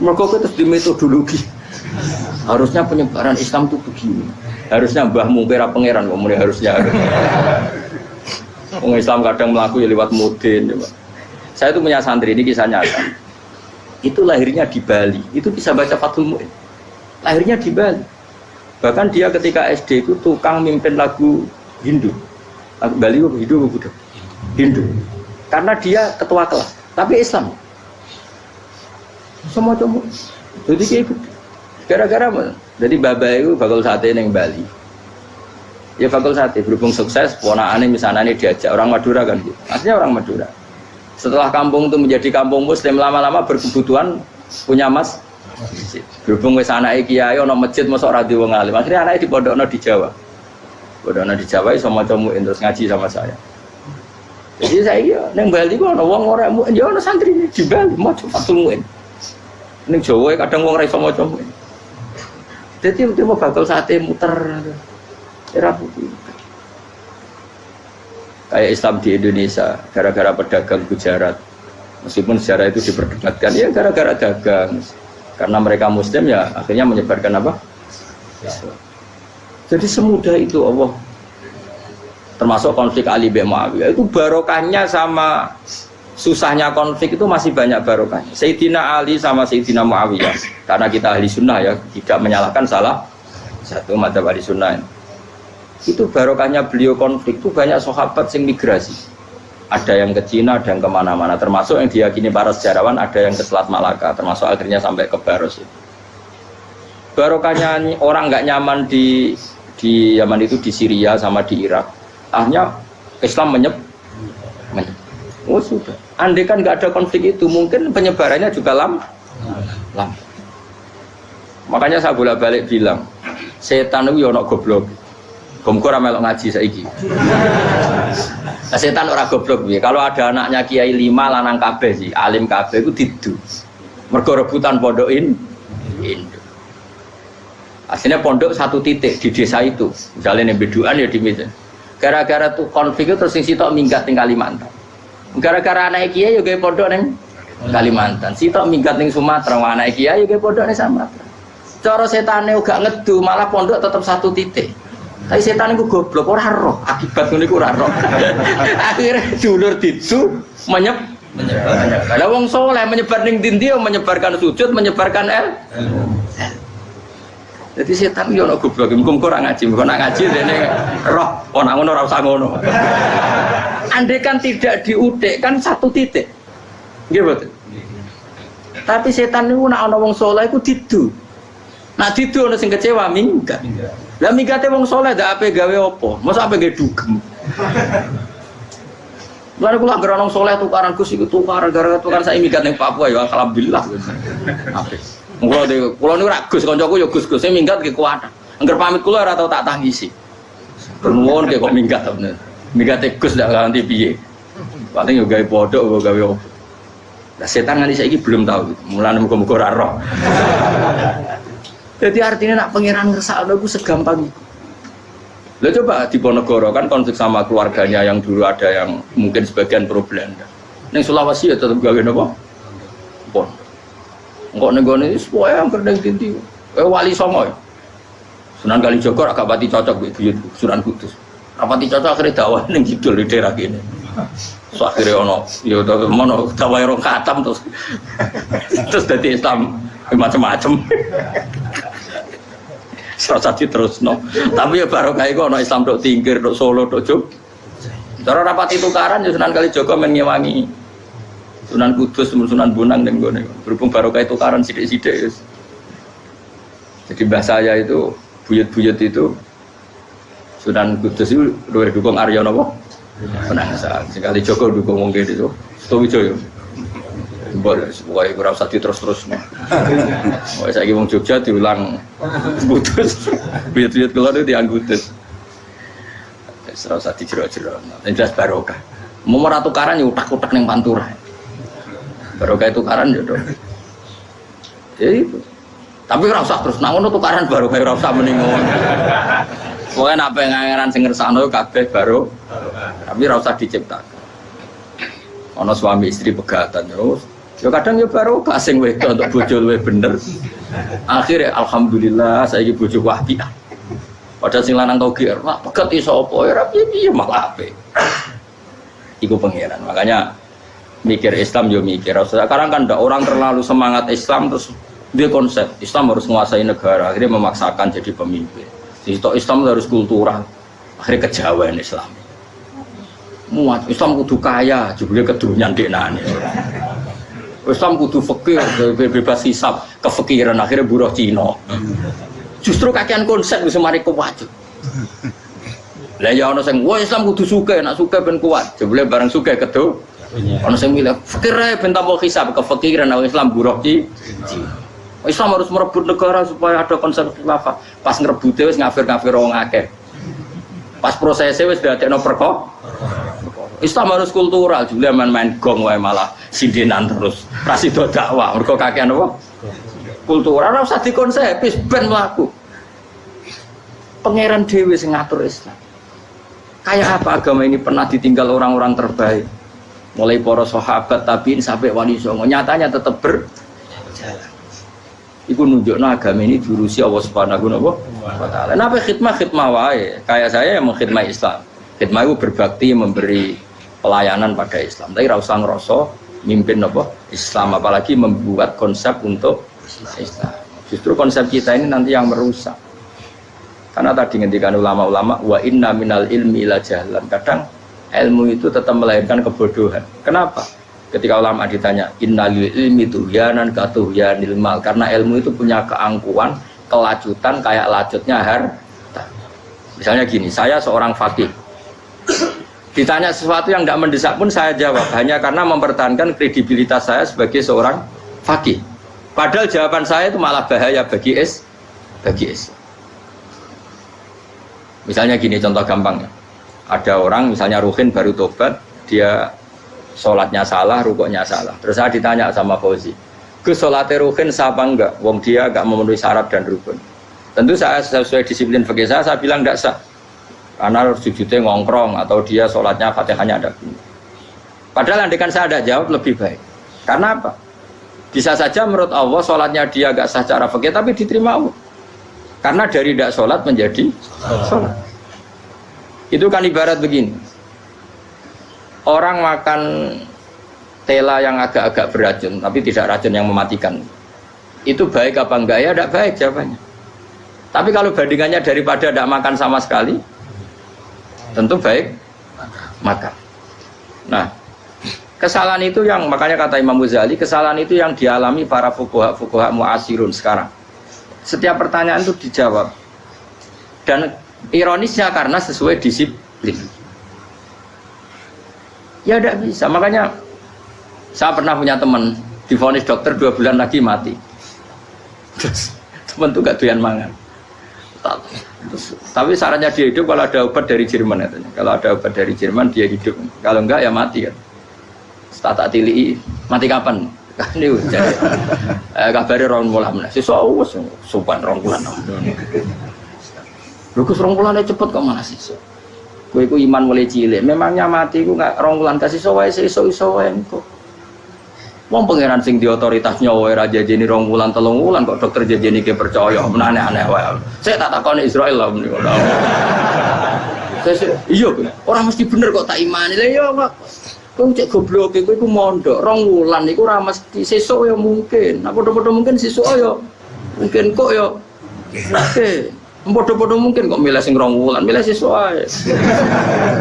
A: Mergo terus di metodologi. Harusnya penyebaran Islam itu begini. Harusnya Mbah Mungkira pangeran kok mulai harusnya. Wong Islam kadang melaku ya lewat mudin coba. Saya itu punya santri ini kisah nyata. Itu lahirnya di Bali. Itu bisa baca Fathul Mu'in. Lahirnya di Bali. Bahkan dia ketika SD itu tukang mimpin lagu Hindu. Lagu Bali itu Hindu apa Buddha? Hindu. Karena dia ketua kelas, tapi Islam. Semua cuma. Jadi kayak gara-gara apa? Jadi bapak itu bakal sate neng Bali. Ya bakal sate berhubung sukses, ponakane misalnya diajak orang Madura kan gitu. Aslinya orang Madura. Setelah kampung itu menjadi kampung Muslim lama-lama berkebutuhan punya masjid. Berhubung wis anake kiai ana masjid mosok ora di wong alim. Akhirnya anake dipondokno di Jawa. Pondokno di Jawa iso maca muin terus ngaji sama saya. Jadi saya neng Bali kok ana wong ora muin, ya ana santri di Bali maca Fathul Muin. Neng Jawa kadang wong ora iso maca muin. Jadi tiba bakal sate muter. Era putih. Kayak Islam di Indonesia gara-gara pedagang Gujarat. Meskipun sejarah itu diperdebatkan ya gara-gara dagang. Karena mereka Muslim ya akhirnya menyebarkan apa? Islam. Jadi semudah itu Allah. Termasuk konflik Ali bin Muawiyah itu barokahnya sama susahnya konflik itu masih banyak barokahnya. Sayyidina Ali sama Sayyidina Muawiyah karena kita ahli sunnah ya tidak menyalahkan salah satu madzhab ahli sunnah. Itu barokahnya beliau konflik itu banyak sahabat yang migrasi. Ada yang ke Cina, ada yang kemana-mana. Termasuk yang diyakini para sejarawan ada yang ke Selat Malaka. Termasuk akhirnya sampai ke Baros itu. Barokahnya orang nggak nyaman di Yaman itu di Syria sama di Irak. Akhirnya Islam menyeb. Oh sudah. Andai kan nggak ada konflik itu, mungkin penyebarannya juga lama. Makanya saya bolak-balik bilang, setan itu ya ono goblok. Gomko ora melok ngaji saiki. Setan ora goblok piye? Kalau ada anaknya kiai 5 lanang kabeh sih, alim kabeh iku didu. Mergo rebutan pondokin Indo. Aslinya pondok satu titik di desa itu. Misalnya yang beduan ya di Medan. Gara-gara tuh konflik itu terus sing sitok minggat ning Kalimantan. Gara-gara anak kiai yo gawe pondok ning Kalimantan. Sitok minggat ning Sumatera, anak kiai yo gawe pondok ning Sumatera. Cara setane gak ngedu, malah pondok tetap satu titik. Tapi setan itu goblok ora roh, akibat ngono iku ora roh. Akhire dulur didu menyebar. Lah wong saleh menyebar ning ndi menyebarkan sujud, menyebarkan Jadi setan yo ono goblok, muga-muga ora ngaji, muga nak ngaji dene roh, ana ngono ora usah ngono. Andai kan tidak diudik kan satu titik. Nggih mboten. Tapi setan niku nek ana wong saleh iku didu. Nak didu ana sing kecewa minggat. Lah minggate wong saleh ndak ape gawe apa? Mosok ape gawe dugem. Lalu kula anggere wong saleh tukaran Gus iku tukaran gara-gara tukaran sak minggat ning Papua ya alhamdulillah. Apik. Kula niku rak Gus kancaku ya Gus-Gus sing minggat ki kuat. Angger pamit kula ora tau tak tangisi. Nuwun kok minggat to bener. Minggate Gus ndak ganti piye. Paling yo gawe pondok apa gawe opo. Nah, setan nganti saiki belum tahu, mulane muga-muga ora roh. Jadi artinya nak pangeran ngersakno iku segampang itu. Lah coba di Ponegoro kan konflik sama keluarganya yang dulu ada yang mungkin sebagian pro Belanda. Ning Sulawesi ya tetep gawe napa? Pon. Engko ning gone iki pokoke angker ning dinti. Wali Songo ya. Sunan Kalijaga agak pati cocok mbek buyut Sunan Kudus. Rapati cocok akhirnya dakwah ning kidul di daerah kene. So akhirnya ono ya mono dakwah ro khatam terus dadi Islam macam-macam. Serasa diterusno. Tapi ya barokah iku ana Islam tok Tingkir, tok Solo, tok Jog. Cara rapati tukaran ya Sunan Kalijaga men ngewangi Sunan Kudus, Sunan Bonang ning gone. Berhubung barokah tukaran sithik-sithik wis. Jadi mbah saya itu buyut-buyut itu Sunan Kudus itu luwih dukung Arya napa? Penangsang. Sekali Joko dukung wong kene itu. Sutowijoyo. Boleh, pokoknya kurang satu terus-terus nih. Pokoknya saya ngomong Jogja diulang Kudus, buyut-buyut keluar itu dianggutus. Serasa di jero-jero. Ini jelas barokah. Mau merah tukaran ya utak-utak yang pantura. Barokah tukaran ya dong. Jadi itu. Tapi ora usah terus nangono tukaran barokah ora usah meningon. Pokoknya apa yang ngeran sing ngersakno kabeh baro. Tapi ora usah diciptakan. Ana suami istri pegatan terus. Ya kadang ya baru kasing wedok untuk bojo luwih bener. Akhirnya alhamdulillah saiki bojo wapi. Padahal sing lanang tau GR, "Wah, pegat iso apa ya piye malah apik." Iku pangeran. Makanya mikir Islam yo mikir. Sekarang kan ndak orang terlalu semangat Islam terus dia konsep Islam harus menguasai negara, akhirnya memaksakan jadi pemimpin. Jadi Islam harus kultural. Akhirnya kejawen Islam. Muat Islam kudu kaya, jebule kedunyan deknane. Islam kudu fakir, bebas hisab, kefikiran akhirnya buruh Cina. Justru kakean konsep wis mari kuwat. Lah ya ana sing wah Islam kudu sugih, nek sugih ben kuat. Jebule bareng sugih kedo. Ana sing milih fakir ae ben tambah hisab, kefikiran Islam buruh Cina. Islam harus merebut negara supaya ada konsep khilafah. Pas ngrebute wis ngafir-ngafir wong akeh. Pas prosesnya wis dadekno perkara. Islam harus kultural, juga main-main gong wae malah sindinan terus. Rasido dakwah, mergo kakean apa? Kultural ora usah dikonsepis ben mlaku. Pangeran dhewe sing ngatur Islam. Kayak apa agama ini pernah ditinggal orang-orang terbaik. Mulai para sahabat tabi'in sampai wali songo, nyatanya tetap berjalan. Iku nunjukno agama ini diurusi Allah Subhanahu wa taala. Napa khidmah wae. Kayak saya yang mengkhidmati Islam. Khidmah itu berbakti memberi pelayanan pada Islam. Tapi ora usah ngrasa mimpin apa Islam, apalagi membuat konsep untuk Islam. Justru konsep kita ini nanti yang merusak. Karena tadi ngendikan ulama-ulama wa inna minal ilmi ila jahlan. Kadang ilmu itu tetap melahirkan kebodohan. Kenapa? Ketika ulama ditanya innalil ilmi tuhyanan katuhyanil mal, karena ilmu itu punya keangkuhan, kelajutan kayak lajutnya harta. Misalnya gini, saya seorang faqih. Ditanya sesuatu yang tidak mendesak pun saya jawab hanya karena mempertahankan kredibilitas saya sebagai seorang faqih. Padahal jawaban saya itu malah bahaya bagi Islam. Misalnya gini contoh gampangnya. Ada orang misalnya Ruhin baru tobat, dia sholatnya salah, rukuknya salah. Terus saya ditanya sama Fauzi, "Gus, sholatnya Ruhin sah apa enggak? Wong dia enggak memenuhi syarat dan rukun." Tentu saya sesuai disiplin fikih saya bilang enggak sah. Karena harus sujudnya ngongkrong atau dia sholatnya Fatihahnya ada. Padahal andaikan saya ada jawab lebih baik. Karena apa? Bisa saja menurut Allah sholatnya dia enggak sah secara fikih tapi diterima Allah. Karena dari tidak sholat menjadi sholat. Itu kan ibarat begini. Orang makan tela yang agak-agak beracun, tapi tidak racun yang mematikan. Itu baik apa enggak? Ya tidak baik jawabannya. Tapi kalau bandingannya daripada tidak makan sama sekali, tentu baik makan. Nah, kesalahan itu yang makanya kata Imam Ghazali, kesalahan itu yang dialami para fuqaha mu'asirun sekarang. Setiap pertanyaan itu dijawab. Dan ironisnya karena sesuai disiplin. Ya tidak bisa, makanya saya pernah punya teman divonis dokter 2 bulan lagi mati. Terus teman itu gak doyan mangan. Tapi sarannya dia hidup kalau ada obat dari Jerman katanya. Kalau ada obat dari Jerman dia hidup. Kalau enggak ya mati kan. tak tilii mati kapan? Kan niku jare. Kabare rong wulan meneh. Sesuk wis sopan rong wulan. Lho Gus rong wulane cepet kok malah sesuk. Kowe iku iman mulai cilik. Memangnya mati iku gak rong wulan kasih iso wae sesuk iso wae engko. Wong pangeran sing di otoritas nyawa ora jajeni rong wulan 3 wulan kok dokter jajeni ke percaya aneh-aneh wae. Saya tak takoni Israil lah menika. Iya, orang mesti bener kok tak imani. Lah iya kok. Kowe cek goblok kowe iku mondok 2 wulan iku ora mesti sesuk ya mungkin. Nah padha-padha mungkin sesuk ya mungkin kok ya. Oke. Padha-padha mungkin kok milih sing 2 wulan, milih sesuk ae.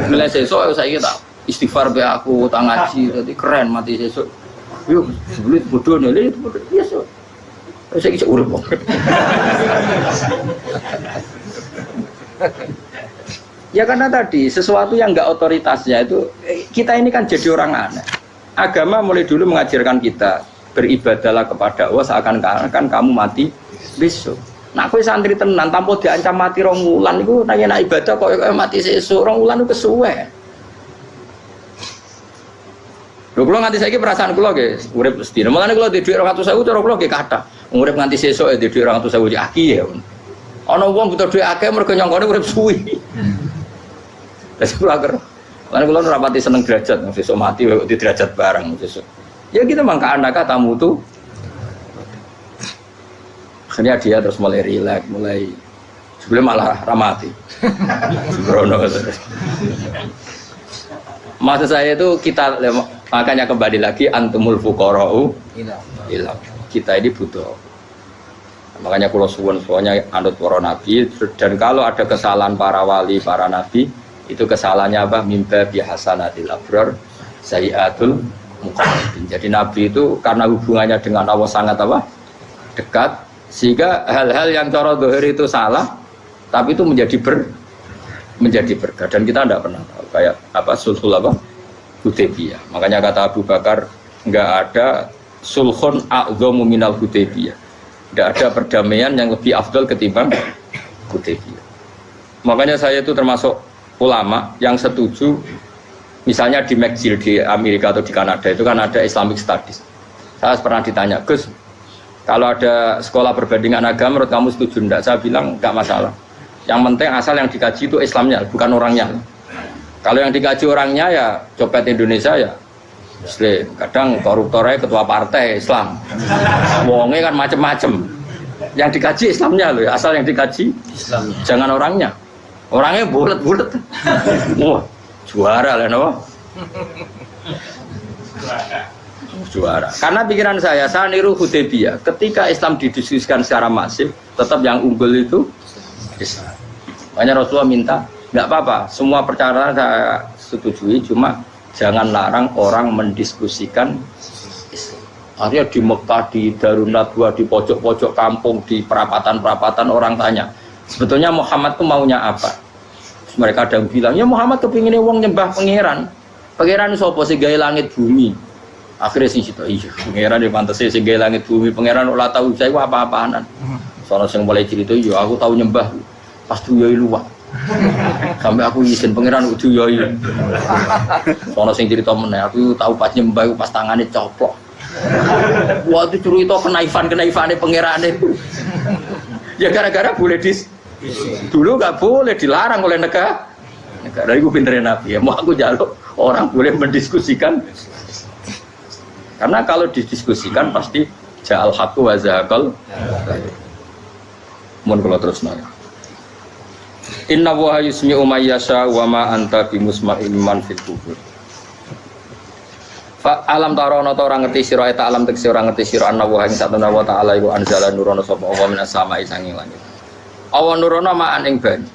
A: Milih sesuk saiki tak istighfar be aku, tak ngaji dadi keren mati sesuk. Yo sulit bodoh nih, itu bodoh biasa. Saya kisah urip kok. Ya karena tadi sesuatu yang enggak otoritasnya itu kita ini kan jadi orang aneh. Agama mulai dulu mengajarkan kita beribadahlah kepada Allah seakan-akan kamu mati besok. Nah, kowe santri tenan tanpa diancam mati 2 wulan iku nanya ibadah kok mati sesuk 2 wulan itu kesuwe. Lho kula nganti saiki perasaan kula nggih urip sedina. Mulane kula di dhuwit 200.000 cara kula nggih kathah. Urip nganti sesuk di dhuwit 200.000 aki ya. Ana wong butuh dhuwit akeh mergo nyangkone urip suwi. Wis kula ker. Lan kula ora pati seneng derajat, sesuk mati kok di derajat bareng sesuk. Ya kita mangka anaka tamu tuh. Akhirnya dia terus mulai rileks, mulai sebelum malah ramati. Sembrono terus. Maksud saya itu kita makanya kembali lagi antumul fuqara'u ilah. Kita ini butuh. Makanya kula suwun soalnya anut para nabi dan kalau ada kesalahan para wali, para nabi itu kesalahannya apa? Mimba bihasanatil abrar sayyiatul muqarrabin. Jadi nabi itu karena hubungannya dengan Allah sangat apa? Dekat sehingga hal-hal yang cara zahir itu salah tapi itu menjadi berkah dan kita tidak pernah tahu kayak apa sulhul apa Hudaybiyah. Makanya kata Abu Bakar enggak ada sulhun a'dhamu minal Hudaybiyah. Enggak ada perdamaian yang lebih afdal ketimbang Hudaybiyah. Makanya saya itu termasuk ulama yang setuju misalnya di McGill di Amerika atau di Kanada itu kan ada Islamic Studies. Saya pernah ditanya, Gus, kalau ada sekolah perbandingan agama menurut kamu setuju enggak? Saya bilang enggak masalah. Yang penting asal yang dikaji itu Islamnya, bukan orangnya. Kalau yang dikaji orangnya ya copet Indonesia ya Muslim. Kadang koruptornya ketua partai Islam. Wongnya kan macem-macem. Yang dikaji Islamnya loh, asal yang dikaji Islamnya. Jangan orangnya. Orangnya bulet-bulet. Wah, juara lah no. Juara. Karena pikiran saya niru Hudaybiyah. Ketika Islam didiskusikan secara masif, tetap yang unggul itu Islam. Makanya Rasulullah minta, nggak apa-apa, semua percaraan saya setujui, cuma jangan larang orang mendiskusikan Islam. Akhirnya di Mekah, di Darun Nadwa, di pojok-pojok kampung, di perapatan-perapatan orang tanya, sebetulnya Muhammad itu maunya apa? Terus mereka ada yang bilang, ya Muhammad kepinginnya wong nyembah pangeran. Pangeran itu apa sih gaya langit bumi? Akhirnya sih itu, iya, pangeran di pantasnya sih gaya langit bumi. Pangeran ulah tahu saya apa-apaanan. Soalnya yang mulai cerita, ya aku tahu nyembah. Pas tuyoi luwak sampai aku izin pangeran udah tuyoi. Soalnya sing cerita meneh aku tahu pas nyembah pas tangannya coplok. Wah itu cerita kenaifan-kenaifane pangerane. Ya gara-gara boleh dulu nggak boleh dilarang oleh negara itu pinterin Nabi ya. Mau aku jaluk orang boleh mendiskusikan karena kalau didiskusikan pasti ja'al haqqu wa zahaqal. Mun kula terusno. Inna wa yusmi'u may yasha wa ma anta bimusma'in man fil qubur. Fa alam tarono ta ora ngerti sira eta alam tekse ora ngerti sira anna wa ing satuna wa ta'ala iku anzala nurono sapa Allah minas sama'i sanging langit. Awan nurono ma'an ing banyu.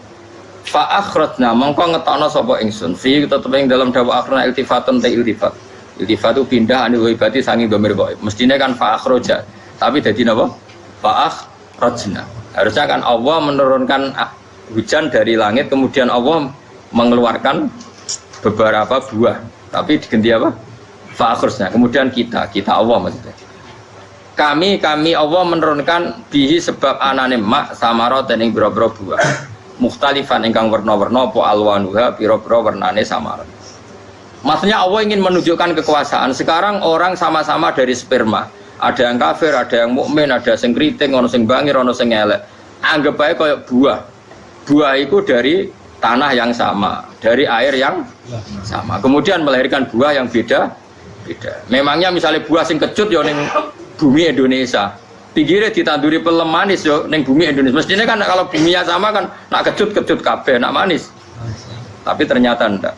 A: Fa akhrajna mongko ngetokno sapa ingsun fi tetep ing dalam dawa akhirna iltifatun ta iltifat. Iltifat itu pindah anil ibati sanging domir kok. Mestine kan fa akhraja tapi dadi napa? Fa akhrajna. Harusnya kan Allah menurunkan hujan dari langit kemudian Allah mengeluarkan beberapa buah tapi diganti apa? Fa'akhirnya kemudian kita Allah maksudnya kami Allah menurunkan bihi sebab anane mak samarot dan ing boro-boro buah mukhtalifan ingkang werna-werna apa alwanuha pira-pira wernane samarot Maksudnya Allah ingin menunjukkan kekuasaan. Sekarang orang sama-sama dari sperma. Ada yang kafir, ada yang mukmin, ada yang keriting, ono sing bangir, ono sing elek. Anggap aja kayak buah. Buah itu dari tanah yang sama, dari air yang sama. Kemudian melahirkan buah yang beda. Memangnya misalnya buah sing kecut ya ning bumi Indonesia. Pinggirnya ditanduri pelem manis yo ning bumi Indonesia. Mestinya kan kalau buminya sama kan nak kecut kabeh, nak manis. Tapi ternyata enggak.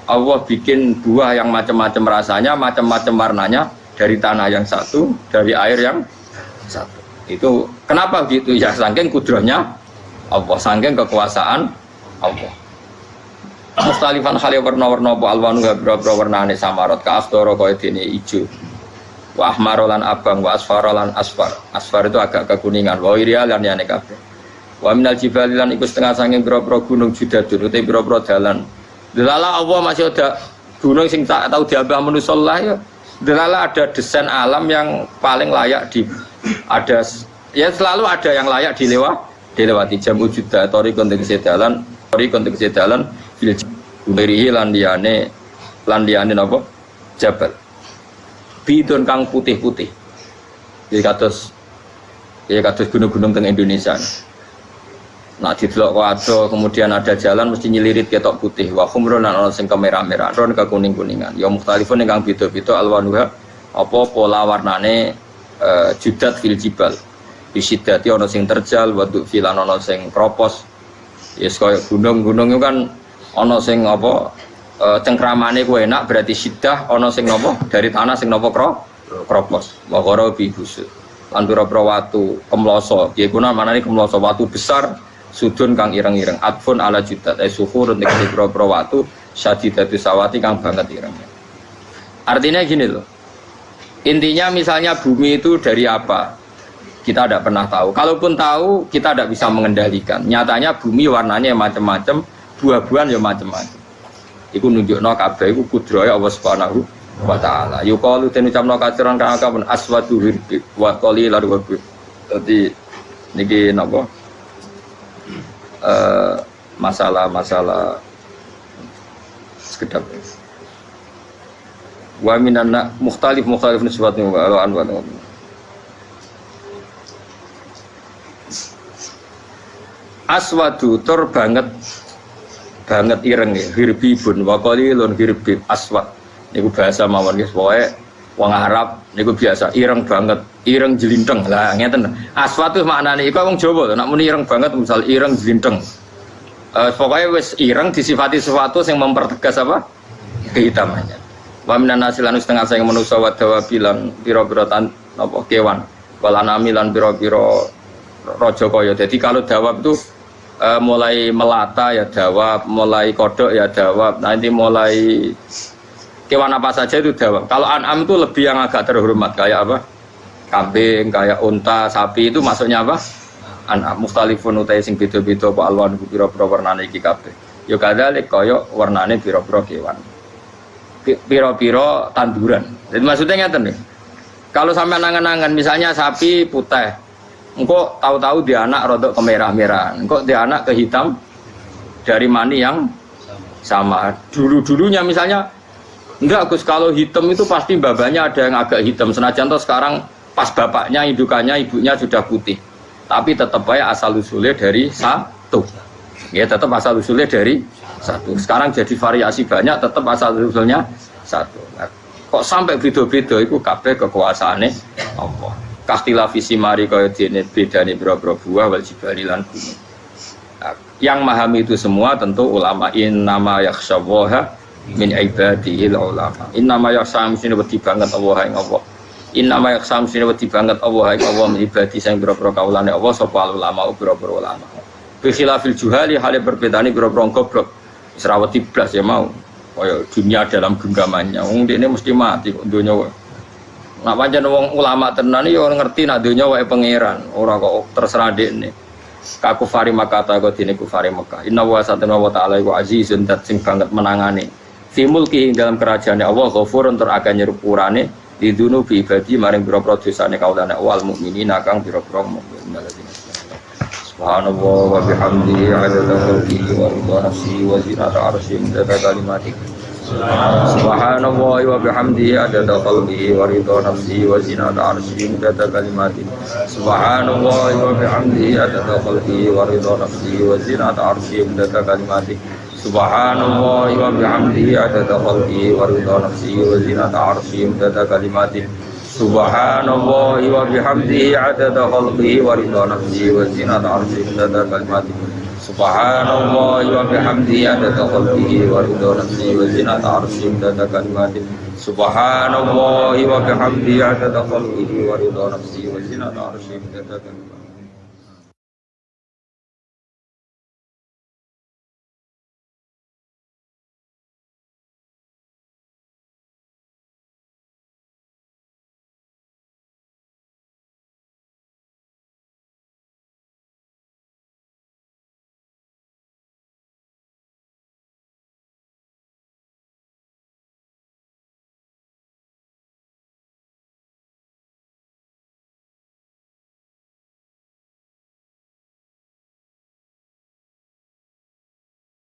A: Allah bikin buah yang macam-macam rasanya, macam-macam warnanya dari tanah yang satu, dari air yang satu. Itu kenapa gitu? Ya saking kudrahnya Allah, saking kekuasaan Allah. Mustalifan khali warna-warna apa alwanu berapa warnane samarot ka asdoro kaya dene ijo. Wa ahmarolan abang wa asfarolan asfar. Asfar itu agak kekuningan, wa irial lan yane kabeh. Wa minal jibali lan iku setengah saking pira-pira gunung judadun utawa pira-pira dalan. Delala Allah masih ada gunung sing tak tahu diambah manusa lah ya. Delala ada desain alam yang paling layak ada ya selalu ada yang layak dilewati jam wujuda tori konteks dalan fil berihi landiane napa jabal bidon kang putih-putih jadi kados gunung-gunung teng Indonesia. Nah didelok wado kemudian ada jalan mesti nyelirit ketok putih wa khumrun lan ana sing kemerah-merah ron ke kuning-kuningan ya mukhtalifun ingkang beda-beda alwanuha apa pola warnane judat fil jibal bisidati ana sing terjal waduk filan ana sing kropos yes kaya gunung-gunung itu kan ana sing apa cengkramane ku enak berarti siddah ana sing napa dari tanah sing napa kropos wa qara bi busud lan pira-pira watu kemloso piye kuna manane kemloso watu besar sudun kang ireng-ireng adfun ala judat suhur untuk pira-pira watu syadidatu sawati kang banget irengnya. Artinya gini loh. Intinya misalnya bumi itu dari apa? Kita tidak pernah tahu. Kalaupun tahu, kita tidak bisa mengendalikan. Nyatanya bumi warnanya macam-macam, buah-buahan ya macam-macam. Iku nunjukno kabeh iku kudrahe Allah Subhanahu wa taala. Yuqalu ten ucapno kaciran kang akeh aswadu hirbi wa qalilan wa bi. Dadi niki napa? Masalah sekedap. Wa minanna mukhtalif nisbatun wa anwa. Aswadu tur banget ireng ya, hirbibun wa qalilun hirbib aswad. Niku bahasa mawon guys, pokoke wong Arab niku biasa ireng banget, ireng jelinteng. Lah ngeten. Aswad itu maknane iku wong Jawa, nek muni ireng banget misal ireng jelinteng. Pokoknya wis ireng disifati sesuatu yang mempertegas apa? Kehitamannya. Wa minan nasilan setengah sing manusa wa dawabilan pira-pira apa kewan. Walanami lan pira-pira raja kaya. Jadi kalau dawab itu mulai melata ya dawab, mulai kodok ya dawab, nanti mulai kewan apa saja itu dawab. Kalau an'am itu lebih yang agak terhormat kayak apa? Kambing, kayak unta, sapi itu masuknya apa? An'am mukhtalifun utai sing beda-beda apa alwan pira-pira warnane iki kabeh. Ya kadalik kaya warnane pira-pira kewan. Pira-pira tanduran. Jadi maksudnya ngeten nih. Kalau sampai nangan-nangan misalnya sapi putih, engkau tahu-tahu dia anak rodok kemerah-merahan, engkau dia anak kehitam dari mani yang sama. Dulu-dulunya misalnya enggak Gus, kalau hitam itu pasti babanya ada yang agak hitam. Senajan toh sekarang pas bapaknya, indukannya, ibunya sudah putih. Tapi tetap aja asal usulnya dari satu. Ya tetap asal usulnya dari satu. Sekarang jadi variasi banyak, tetap asal usulnya satu. Nah, kok sampai beda-beda itu kabeh kekuasaane Allah. Kastilah visi mari kaya dene bedane boro-boro buah wal jibali lan gunung. Nah, yang memahami itu semua tentu ulama. Innama yakhshallaha min ibadihil ulama. Innama yakhsham sine wedi banget Allah ing Allah. Innama yakhsham sine wedi banget Allah ing Allah min ibadi sing boro-boro kaulane Allah sapa ulama boro-boro ulama. Bi khilafil juhali hale berbedane boro-boro goblok. Wis ra wedi blas ya mau. Kaya dunia dalam genggamannya. Wong dekne mesti mati kok donya. Nak pancen wong ulama tenan iki ora ngerti nak donya wae pangeran, ora kok terserah dekne. Ka kufari Makkah kok dene kufari Makkah. Inna wa satana wa ta'ala iku azizun dat sing banget menangane. Fi mulki dalam kerajaane Allah ghafurun tur akeh nyepurane didunu bi ibadi maring pira-pira dosane kaulane wal mukminina kang pira-pira mukmin. Subhanallah wa bihamdihi 'adada khalqihi wa ridha nafsihi wa zinata 'arsyihi wa kalimatih. Subhanallahi wa bihamdihi adada khalqihi wa ridha nafsihi wa zinata arsyihi midada kalimatihi. Subhanallahi wa bihamdihi adada khalqihi wa ridha nafsihi wa zinata arsyihi midada kalimatihi. Subhanallahi wa bihamdihi adada khalqihi wa ridha nafsihi wa zinata arsyihi midada kalimatihi. Subhanallahi wa bihamdihi adada khalqihi wa ridha nafsihi wa zinata arsyihi midada kalimatihi. Subhanallahi wa bihamdihi adada khalqihi wa ridha nafsihi wa zinata arsyihi midada kalimatihi. Subhanallahi wa bihamdihi adada khalqihi wa ridha nafsihi wa zinata arsyihi midada kalimatihi.